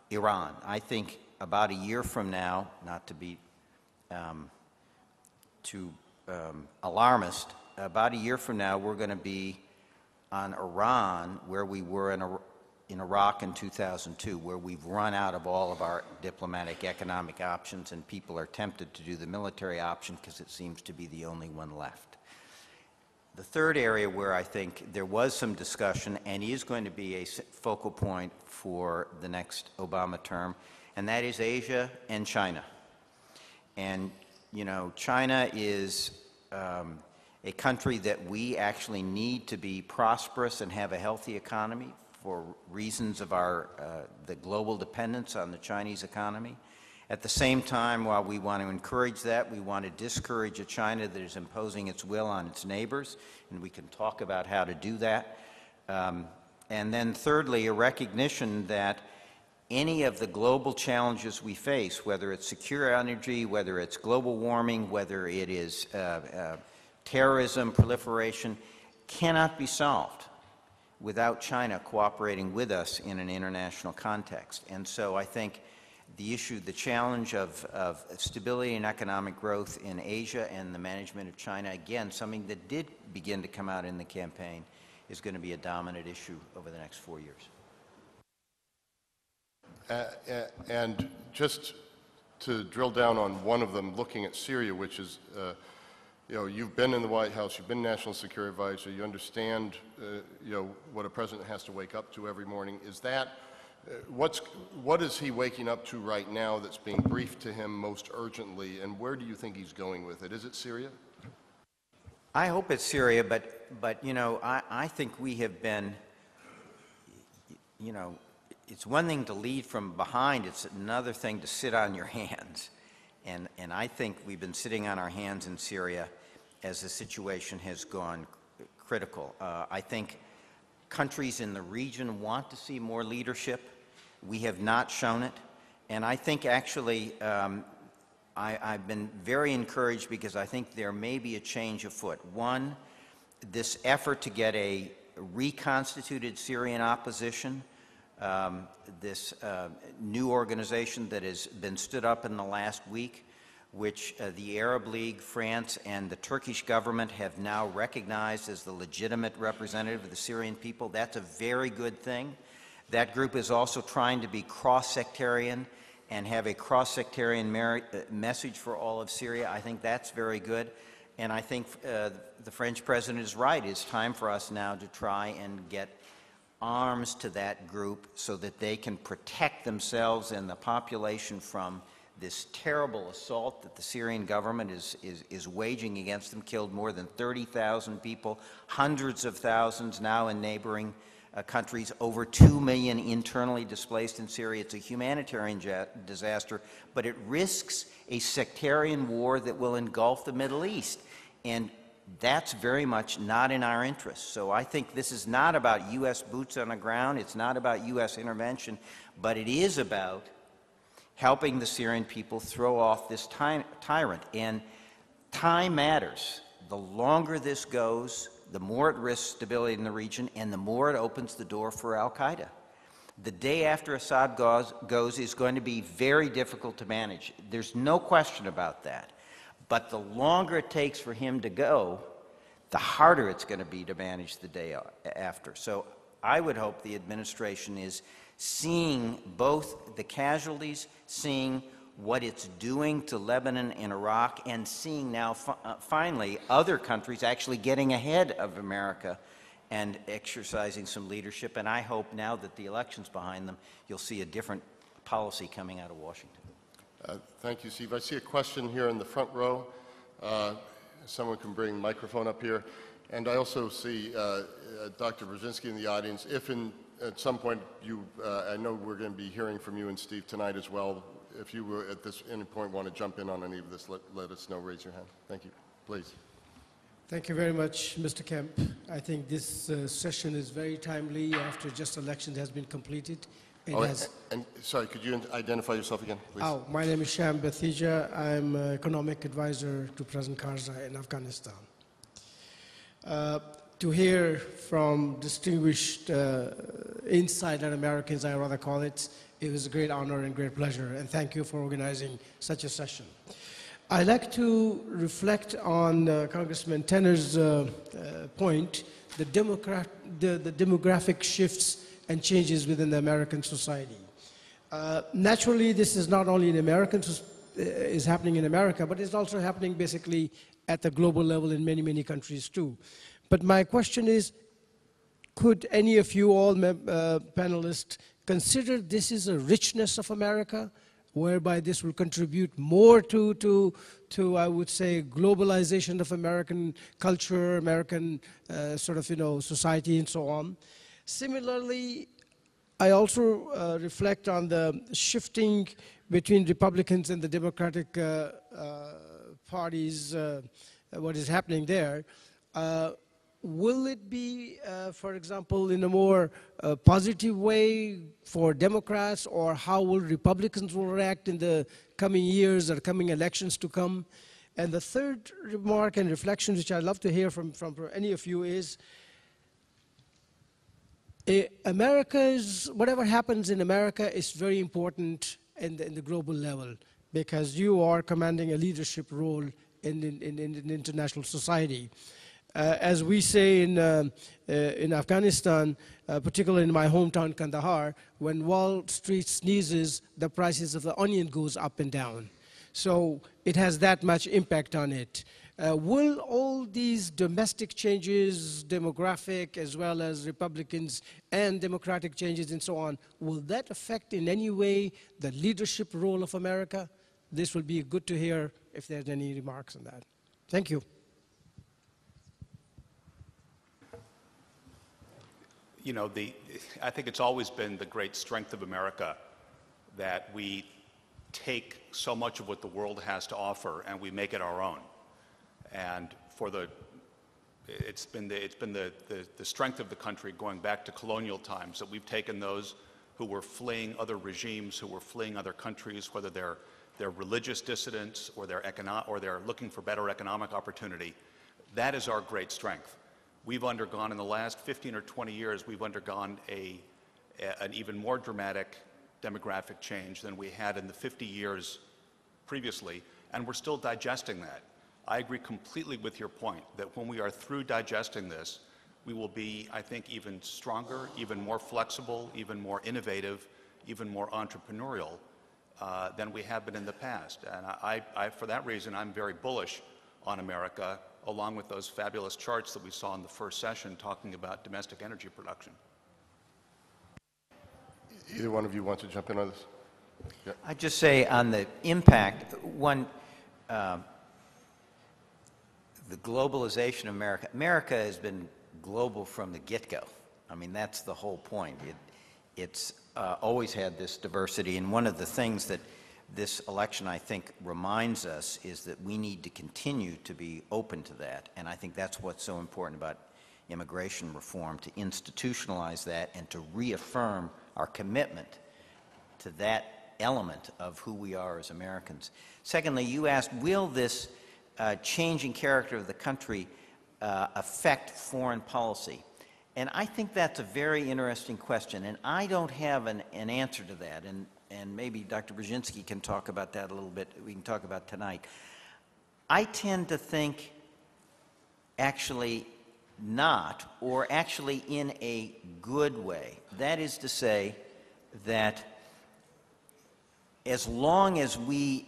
[SPEAKER 4] Iran. I think about a year from now, not to be too alarmist, about a year from now, we're going to be on Iran where we were in Iraq in 2002, where we've run out of all of our diplomatic economic options and people are tempted to do the military option because it seems to be the only one left. The third area where I think there was some discussion and is going to be a focal point for the next Obama term, and that is Asia and China. And, you know, China is a country that we actually need to be prosperous and have a healthy economy for reasons of our the global dependence on the Chinese economy. At the same time, while we want to encourage that, we want to discourage a China that is imposing its will on its neighbors, and we can talk about how to do that. And then thirdly, a recognition that any of the global challenges we face, whether it's secure energy, whether it's global warming, whether it is terrorism, proliferation, cannot be solved without China cooperating with us in an international context. And so I think the issue, the challenge of stability and economic growth in Asia and the management of China, again, something that did begin to come out in the campaign, is going to be a dominant issue over the next 4 years.
[SPEAKER 1] And just to drill down on one of them, looking at Syria, which is, you know, you've been in the White House, you've been National Security Advisor, you understand, you know, what a president has to wake up to every morning. Is that, what is he waking up to right now that's being briefed to him most urgently, and where do you think he's going with it? Is it Syria?
[SPEAKER 4] I hope it's Syria, but you know, I think we have been, you know, it's one thing to lead from behind, it's another thing to sit on your hands. And I think we've been sitting on our hands in Syria as the situation has gone critical. I think countries in the region want to see more leadership. We have not shown it. And I think actually I've been very encouraged because I think there may be a change afoot. One, this effort to get a reconstituted Syrian opposition, this new organization that has been stood up in the last week, which the Arab League, France, and the Turkish government have now recognized as the legitimate representative of the Syrian people. That's a very good thing. That group is also trying to be cross-sectarian and have a cross-sectarian message for all of Syria. I think that's very good. And I think the French president is right. It's time for us now to try and get arms to that group so that they can protect themselves and the population from this terrible assault that the Syrian government is waging against them. Killed more than 30,000 people, hundreds of thousands now in neighboring countries, over 2 million internally displaced in Syria. It's a humanitarian disaster, but it risks a sectarian war that will engulf the Middle East. And that's very much not in our interest. So I think this is not about U.S. boots on the ground. It's not about U.S. intervention, but it is about helping the Syrian people throw off this tyrant. And time matters. The longer this goes, the more it risks stability in the region, and the more it opens the door for al-Qaeda. The day after Assad goes is going to be very difficult to manage. There's no question about that. But the longer it takes for him to go, the harder it's going to be to manage the day after. So I would hope the administration is seeing both the casualties, seeing what it's doing to Lebanon and Iraq, and seeing now finally other countries actually getting ahead of America and exercising some leadership. And I hope now that the election's behind them, you'll see a different policy coming out of Washington.
[SPEAKER 1] Thank you, Steve. I see a question here in the front row. Someone can bring a microphone up here. And I also see Dr. Brzezinski in the audience. If at some point I know we're going to be hearing from you and Steve tonight as well. If you were at any point want to jump in on any of this, let us know. Raise your hand. Thank you. Please.
[SPEAKER 5] Thank you very much, Mr. Kemp. I think this session is very timely after just election has been completed.
[SPEAKER 1] And sorry, could you identify yourself again, please?
[SPEAKER 5] Oh, my name is Sham Bathija. I'm economic advisor to President Karzai in Afghanistan. To hear from distinguished insider Americans, I rather call it, it was a great honor and great pleasure, and thank you for organizing such a session. I'd like to reflect on Congressman Tenner's point, the demographic shifts and changes within the American society. Naturally, this is not only is happening in America, but it's also happening basically at the global level in many, many countries too. But my question is, could any of you all panelists consider this is a richness of America, whereby this will contribute more to I would say, globalization of American culture, American society and so on. Similarly, I also reflect on the shifting between Republicans and the Democratic parties, what is happening there. Will it be, for example, in a more positive way for Democrats, or how will Republicans will react in the coming years or coming elections to come? And the third remark and reflection, which I'd love to hear from any of you, is whatever happens in America is very important in the global level, because you are commanding a leadership role in international society. As we say in Afghanistan, particularly in my hometown Kandahar, when Wall Street sneezes, the prices of the onion goes up and down. So it has that much impact on it. Will all these domestic changes, demographic as well as Republicans and Democratic changes and so on, will that affect in any way the leadership role of America? This will be good to hear if there's any remarks on that. Thank you.
[SPEAKER 3] You know, I think it's always been the great strength of America that we take so much of what the world has to offer and we make it our own. And it's been the strength of the country going back to colonial times, that we've taken those who were fleeing other regimes, who were fleeing other countries, whether they're religious dissidents or they're looking for better economic opportunity. That is our great strength. We've undergone, in the last 15 or 20 years, we've undergone an even more dramatic demographic change than we had in the 50 years previously, and we're still digesting that. I agree completely with your point that when we are through digesting this, we will be, I think, even stronger, even more flexible, even more innovative, even more entrepreneurial than we have been in the past. And for that reason, I'm very bullish on America, along with those fabulous charts that we saw in the first session talking about domestic energy production.
[SPEAKER 1] Either one of you want to jump in on this? Yeah.
[SPEAKER 4] I'd just say on the impact, the globalization of America has been global from the get-go. I mean, that's the whole point. It's always had this diversity, and one of the things that this election, I think, reminds us is that we need to continue to be open to that, and I think that's what's so important about immigration reform, to institutionalize that and to reaffirm our commitment to that element of who we are as Americans. Secondly, you asked, will this changing character of the country affect foreign policy? And I think that's a very interesting question, and I don't have an answer to that, and maybe Dr. Brzezinski can talk about that a little bit. We can talk about tonight. I tend to think actually not, or actually in a good way. That is to say that as long as we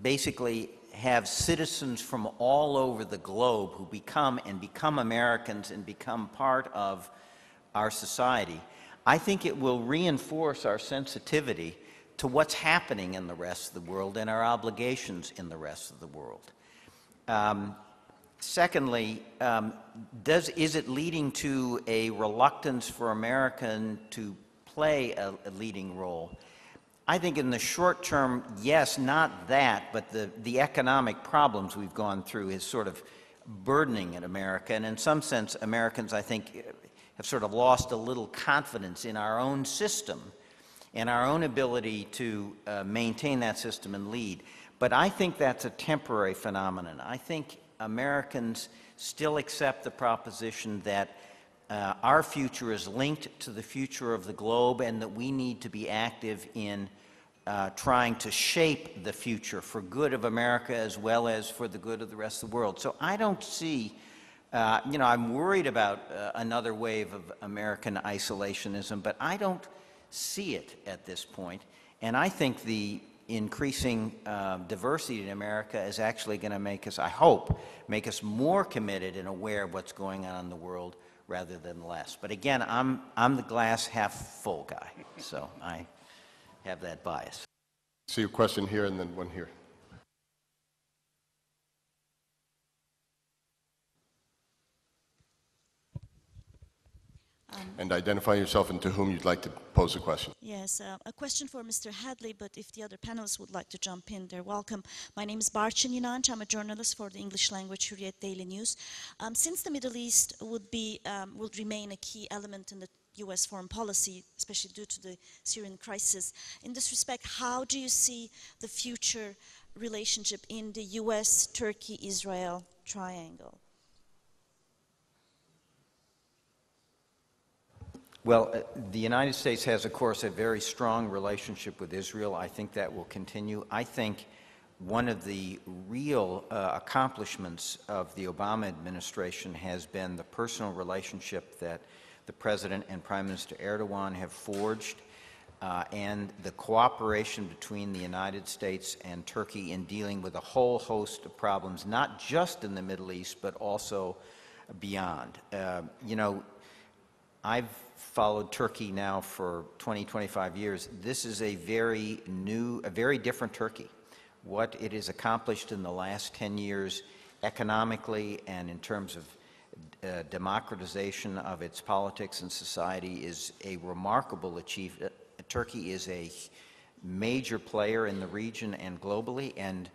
[SPEAKER 4] basically have citizens from all over the globe who become Americans and become part of our society, I think it will reinforce our sensitivity to what's happening in the rest of the world and our obligations in the rest of the world. Secondly, is it leading to a reluctance for American to play a leading role? I think in the short term, yes, not that, but the economic problems we've gone through is sort of burdening at America. And in some sense, Americans, I think, have sort of lost a little confidence in our own system and our own ability to maintain that system and lead. But I think that's a temporary phenomenon. I think Americans still accept the proposition that our future is linked to the future of the globe and that we need to be active in trying to shape the future for good of America as well as for the good of the rest of the world. So I don't see, I'm worried about another wave of American isolationism, but I don't see it at this point. And I think the increasing diversity in America is actually going to make us, I hope, make us more committed and aware of what's going on in the world rather than less. But again, I'm the glass half full guy, so I have that bias.
[SPEAKER 1] See a question here and then one here. And identify yourself and to whom you'd like to pose a question.
[SPEAKER 6] Yes, a question for Mr. Hadley, but if the other panelists would like to jump in, they're welcome. My name is Barçın İnanç. I'm a journalist for the English language Hürriyet Daily News. Since the Middle East would remain a key element in the U.S. foreign policy, especially due to the Syrian crisis, in this respect, how do you see the future relationship in the U.S., Turkey, Israel triangle?
[SPEAKER 4] Well, the United States has, of course, a very strong relationship with Israel. I think that will continue. I think one of the real accomplishments of the Obama administration has been the personal relationship that the President and Prime Minister Erdogan have forged, and the cooperation between the United States and Turkey in dealing with a whole host of problems, not just in the Middle East, but also beyond. I've followed Turkey now for 20, 25 years. This is a very different Turkey. What it has accomplished in the last 10 years economically and in terms of democratization of its politics and society is a remarkable achievement. Turkey is a major player in the region and globally, and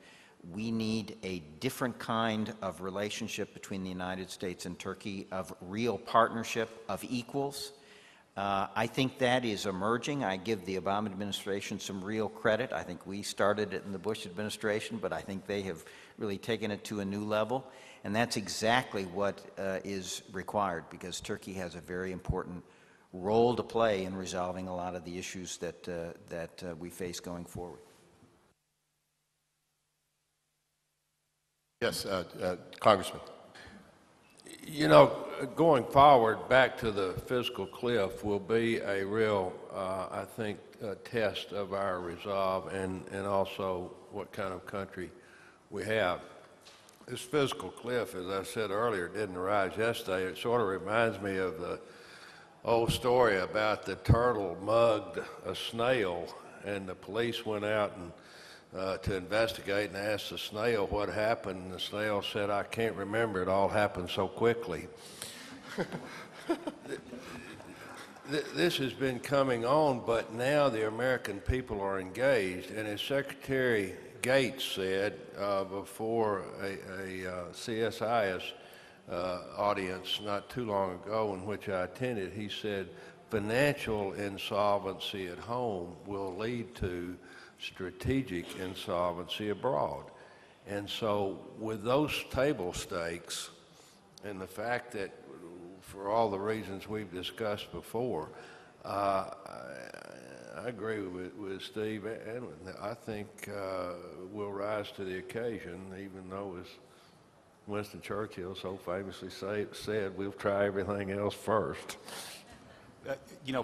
[SPEAKER 4] we need a different kind of relationship between the United States and Turkey, of real partnership, of equals. I think that is emerging. I give the Obama administration some real credit. I think we started it in the Bush administration, but I think they have really taken it to a new level. And that's exactly what is required, because Turkey has a very important role to play in resolving a lot of the issues that we face going forward.
[SPEAKER 1] Yes, Congressman.
[SPEAKER 2] You know, going forward, back to the fiscal cliff will be a real, I think, test of our resolve and also what kind of country we have. This fiscal cliff, as I said earlier, didn't arise yesterday. It sort of reminds me of the old story about the turtle mugged a snail, and the police went out and to investigate and asked the snail what happened, and the snail said, "I can't remember, it all happened so quickly." This has been coming on, but now the American people are engaged, and as Secretary Gates said before a CSIS audience not too long ago in which I attended, he said financial insolvency at home will lead to strategic insolvency abroad. And so with those table stakes and the fact that for all the reasons we've discussed before, I agree with Steve, and I think we'll rise to the occasion, even though, as Winston Churchill so famously said, we'll try everything else first.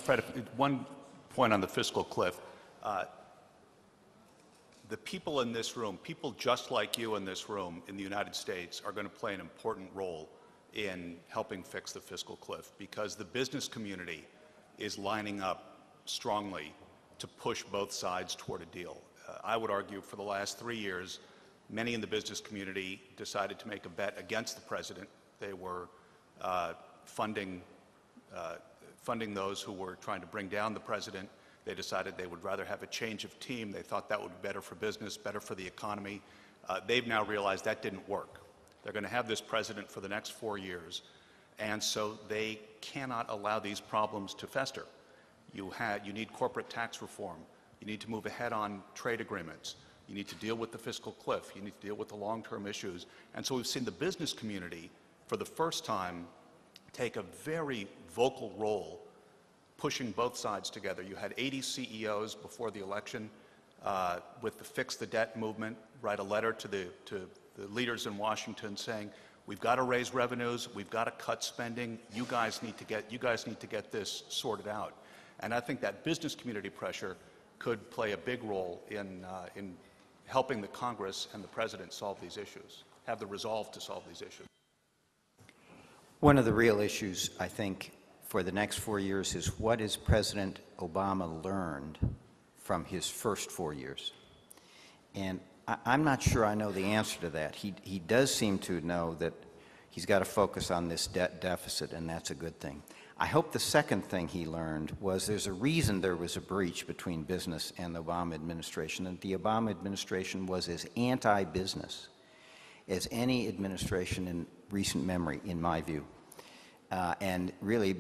[SPEAKER 3] Fred, one point on the fiscal cliff. The people in this room, people just like you in this room in the United States, are going to play an important role in helping fix the fiscal cliff, because the business community is lining up strongly to push both sides toward a deal. I would argue for the last 3 years, Many in the business community decided to make a bet against the president. They were funding those who were trying to bring down the president. They decided they would rather have a change of team. They thought that would be better for business, better for the economy. They've now realized that didn't work. They're going to have this president for the next 4 years, and so they cannot allow these problems to fester. You need corporate tax reform. You need to move ahead on trade agreements. You need to deal with the fiscal cliff. You need to deal with the long-term issues. And so we've seen the business community, for the first time, take a very vocal role pushing both sides together. You had 80 CEOs before the election with the Fix the Debt movement write a letter to the leaders in Washington saying, we've got to raise revenues, we've got to cut spending, you guys need to get this sorted out. And I think that business community pressure could play a big role in helping the Congress and the President solve these issues, have the resolve to solve these issues.
[SPEAKER 4] One of the real issues, I think, for the next 4 years is what has President Obama learned from his first 4 years? And I'm not sure I know the answer to that. He does seem to know that he's got to focus on this debt deficit, and that's a good thing. I hope the second thing he learned was there's a reason there was a breach between business and the Obama administration, and the Obama administration was as anti-business as any administration in recent memory, in my view. And really,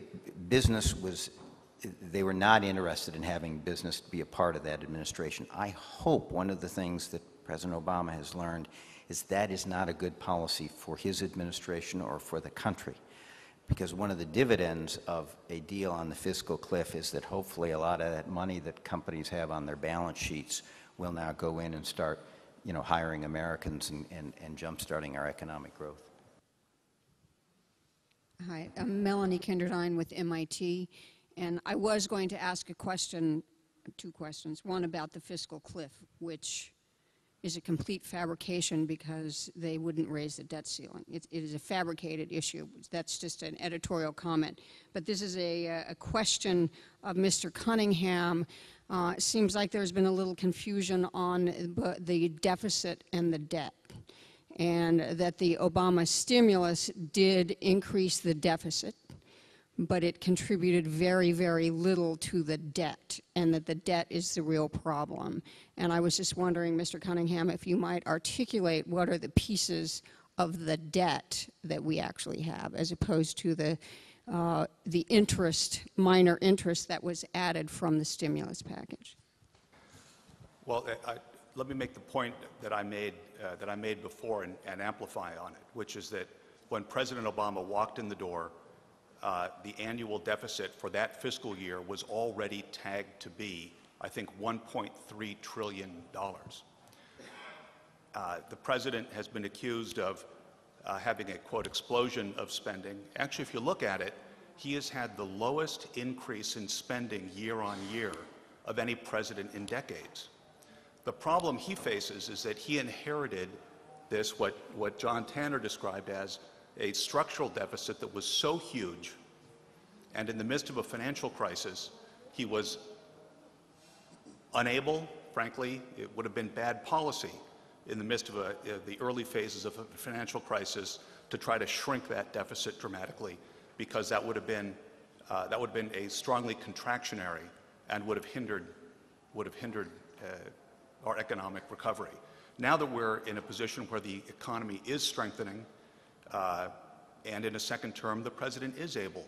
[SPEAKER 4] they were not interested in having business be a part of that administration. I hope one of the things that President Obama has learned is that is not a good policy for his administration or for the country. Because one of the dividends of a deal on the fiscal cliff is that hopefully a lot of that money that companies have on their balance sheets will now go in and start, hiring Americans and jump-starting our economic growth.
[SPEAKER 7] Hi, I'm Melanie Kinderdine with MIT, and I was going to ask a question, 2 questions. One about the fiscal cliff, which is a complete fabrication because they wouldn't raise the debt ceiling. It is a fabricated issue. That's just an editorial comment. But this is a question of Mr. Cunningham. It seems like there's been a little confusion on the deficit and the debt, and that the Obama stimulus did increase the deficit, but it contributed very, very little to the debt, and that the debt is the real problem. And I was just wondering, Mr. Cunningham, if you might articulate what are the pieces of the debt that we actually have, as opposed to the minor interest that was added from the stimulus package.
[SPEAKER 3] Well, let me make the point that I made before and amplify on it, which is that when President Obama walked in the door, the annual deficit for that fiscal year was already tagged to be, I think, $1.3 trillion. The president has been accused of having a, quote, explosion of spending. Actually, if you look at it, he has had the lowest increase in spending year on year of any president in decades. The problem he faces is that he inherited this, what John Tanner described as a structural deficit that was so huge, and in the midst of a financial crisis, he was unable, frankly, it would have been bad policy in the midst of the early phases of a financial crisis to try to shrink that deficit dramatically, because that would have been a strongly contractionary and would have hindered our economic recovery. Now that we're in a position where the economy is strengthening, and in a second term, the president is able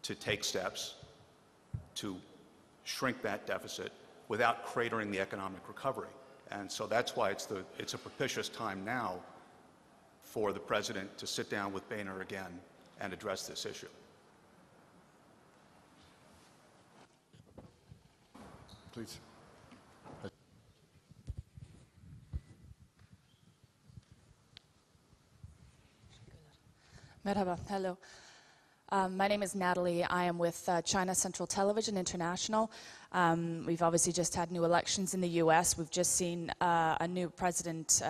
[SPEAKER 3] to take steps to shrink that deficit without cratering the economic recovery. And so that's why it's a propitious time now for the president to sit down with Boehner again and address this issue.
[SPEAKER 1] Please.
[SPEAKER 8] Merhaba, hello. My name is Natalie. I am with China Central Television International. We've obviously just had new elections in the U.S. We've just seen a new president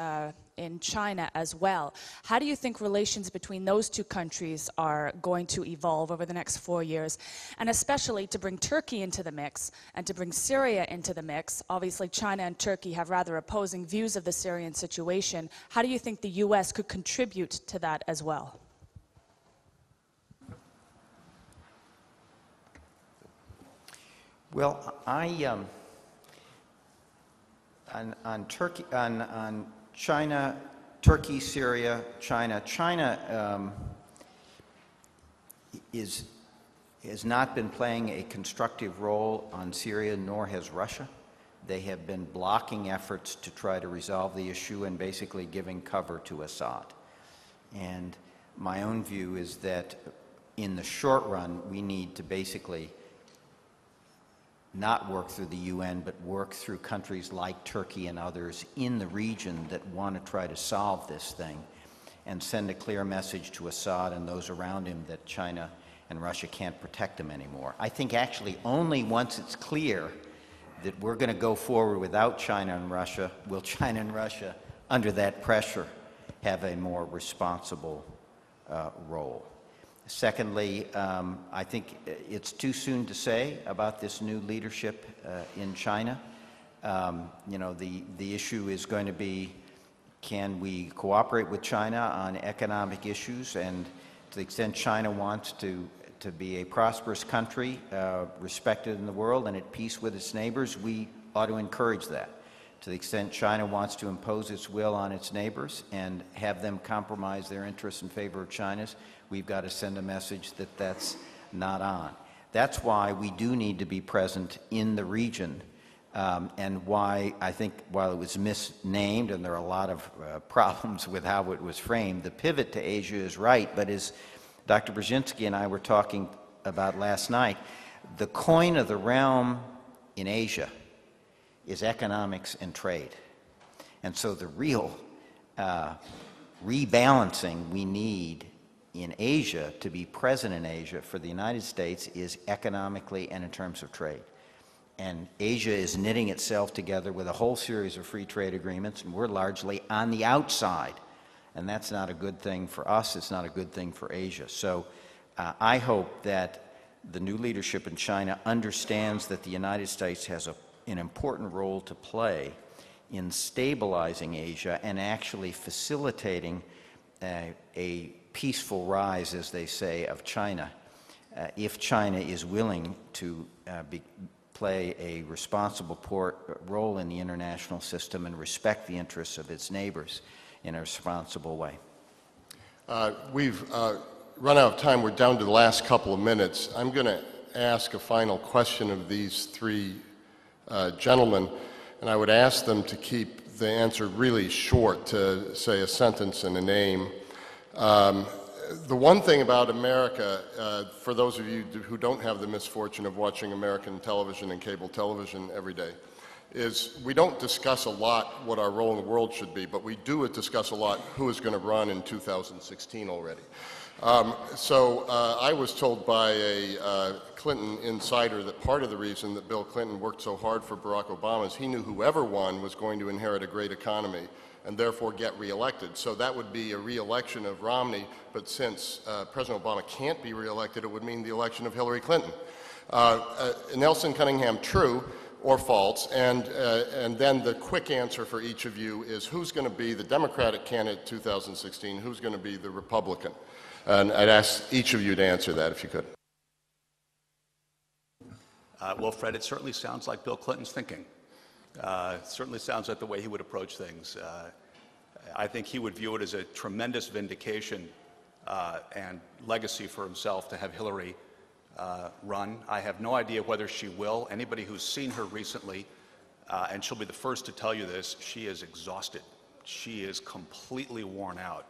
[SPEAKER 8] in China as well. How do you think relations between those two countries are going to evolve over the next 4 years? And especially to bring Turkey into the mix and to bring Syria into the mix. Obviously, China and Turkey have rather opposing views of the Syrian situation. How do you think the U.S. could contribute to that as well?
[SPEAKER 4] Well, on Turkey, on China, Turkey, Syria, China. China has not been playing a constructive role on Syria, nor has Russia. They have been blocking efforts to try to resolve the issue and basically giving cover to Assad. And my own view is that in the short run, we need to basically not work through the UN, but work through countries like Turkey and others in the region that want to try to solve this thing and send a clear message to Assad and those around him that China and Russia can't protect him anymore. I think actually only once it's clear that we're going to go forward without China and Russia will China and Russia, under that pressure, have a more responsible role. Secondly, I think it's too soon to say about this new leadership in China. You know, the issue is going to be, can we cooperate with China on economic issues? And to the extent China wants to be a prosperous country, respected in the world and at peace with its neighbors, we ought to encourage that. To the extent China wants to impose its will on its neighbors and have them compromise their interests in favor of China's, we've got to send a message that that's not on. That's why we do need to be present in the region, and why I think while it was misnamed, and there are a lot of problems with how it was framed, the pivot to Asia is right, but as Dr. Brzezinski and I were talking about last night, the coin of the realm in Asia is economics and trade. And so the real rebalancing we need in Asia, to be present in Asia for the United States, is economically and in terms of trade. And Asia is knitting itself together with a whole series of free trade agreements, and we're largely on the outside. And that's not a good thing for us, it's not a good thing for Asia. So I hope that the new leadership in China understands that the United States has an important role to play in stabilizing Asia and actually facilitating a peaceful rise, as they say, of China, if China is willing to play a responsible role in the international system and respect the interests of its neighbors in a responsible way.
[SPEAKER 1] We've run out of time. We're down to the last couple of minutes. I'm going to ask a final question of these three gentlemen, and I would ask them to keep the answer really short, to say a sentence and a name. The one thing about America, for those of you who don't have the misfortune of watching American television and cable television every day, is we don't discuss a lot what our role in the world should be, but we do discuss a lot who is going to run in 2016 already. I was told by a Clinton insider that part of the reason that Bill Clinton worked so hard for Barack Obama is he knew whoever won was going to inherit a great economy and therefore get reelected. So that would be a reelection of Romney, but since President Obama can't be reelected, it would mean the election of Hillary Clinton. Nelson Cunningham, true or false? And then the quick answer for each of you is who's going to be the Democratic candidate 2016, who's going to be the Republican? And I'd ask each of you to answer that if you could.
[SPEAKER 3] Well, Fred, it certainly sounds like Bill Clinton's thinking. It certainly sounds like the way he would approach things. I think he would view it as a tremendous vindication and legacy for himself to have Hillary run. I have no idea whether she will. Anybody who's seen her recently, and she'll be the first to tell you this, she is exhausted. She is completely worn out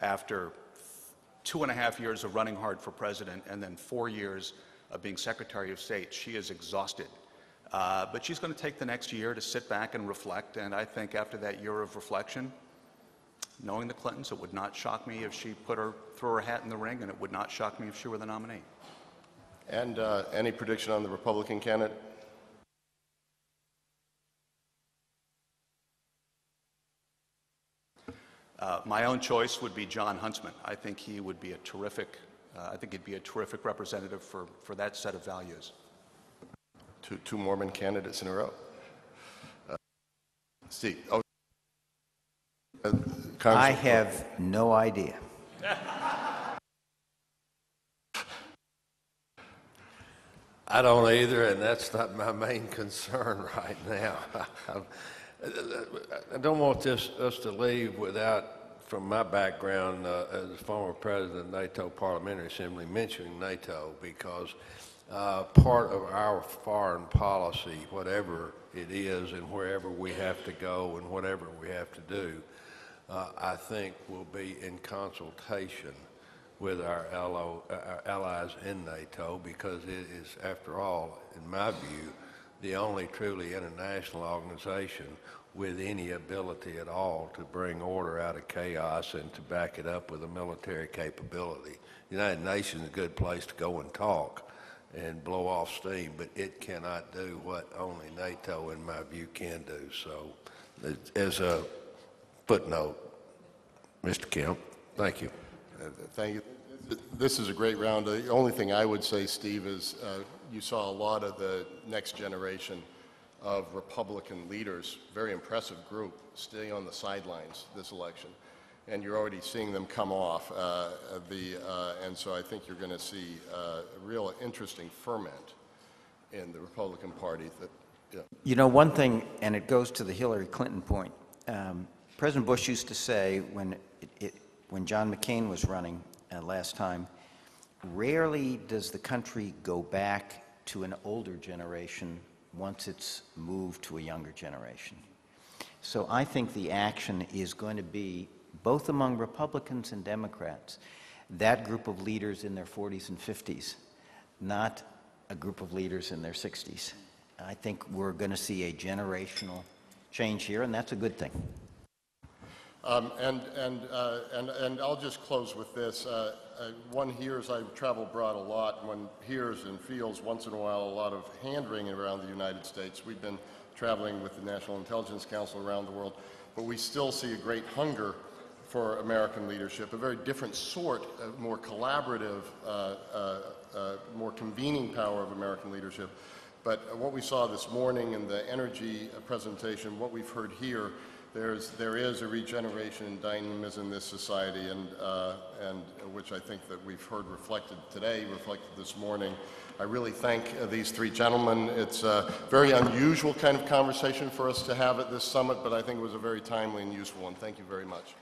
[SPEAKER 3] after 2.5 years of running hard for president and then 4 years of being Secretary of State. She is exhausted. But she's going to take the next year to sit back and reflect, and I think after that year of reflection, knowing the Clintons, it would not shock me if she threw her hat in the ring, and it would not shock me if she were the nominee.
[SPEAKER 1] And any prediction on the Republican candidate?
[SPEAKER 3] My own choice would be John Huntsman. I think he would be a terrific, he'd be a terrific representative for that set of values.
[SPEAKER 1] Two Mormon candidates in a row. Steve. Oh.
[SPEAKER 4] I have no idea.
[SPEAKER 2] I don't either, and that's not my main concern right now. I don't want us to leave without, from my background as a former president of NATO Parliamentary Assembly, mentioning NATO, because part of our foreign policy, whatever it is and wherever we have to go and whatever we have to do, I think will be in consultation with our allies in NATO, because it is, after all, in my view, the only truly international organization with any ability at all to bring order out of chaos and to back it up with a military capability. The United Nations is a good place to go and talk and blow off steam, but it cannot do what only NATO, in my view, can do. So, as a footnote, Mr. Kemp, thank you.
[SPEAKER 1] Thank you. This is a great round. The only thing I would say, Steve, is you saw a lot of the next generation of Republican leaders, very impressive group, stay on the sidelines this election. And you're already seeing them come off. And so I think you're going to see a real interesting ferment in the Republican Party.
[SPEAKER 4] You know, one thing, and it goes to the Hillary Clinton point, President Bush used to say when John McCain was running last time, rarely does the country go back to an older generation once it's moved to a younger generation. So I think the action is going to be, both among Republicans and Democrats, that group of leaders in their 40s and 50s, not a group of leaders in their 60s. I think we're going to see a generational change here, and that's a good thing.
[SPEAKER 1] And I'll just close with this. One hears, I travel abroad a lot, one hears and feels once in a while a lot of hand-wringing around the United States. We've been traveling with the National Intelligence Council around the world, but we still see a great hunger for American leadership, a very different sort, of more collaborative, more convening power of American leadership. But what we saw this morning in the energy presentation, what we've heard here, there is a regeneration and dynamism in this society, and which I think that we've heard reflected today, reflected this morning. I really thank these three gentlemen. It's a very unusual kind of conversation for us to have at this summit, but I think it was a very timely and useful one. Thank you very much.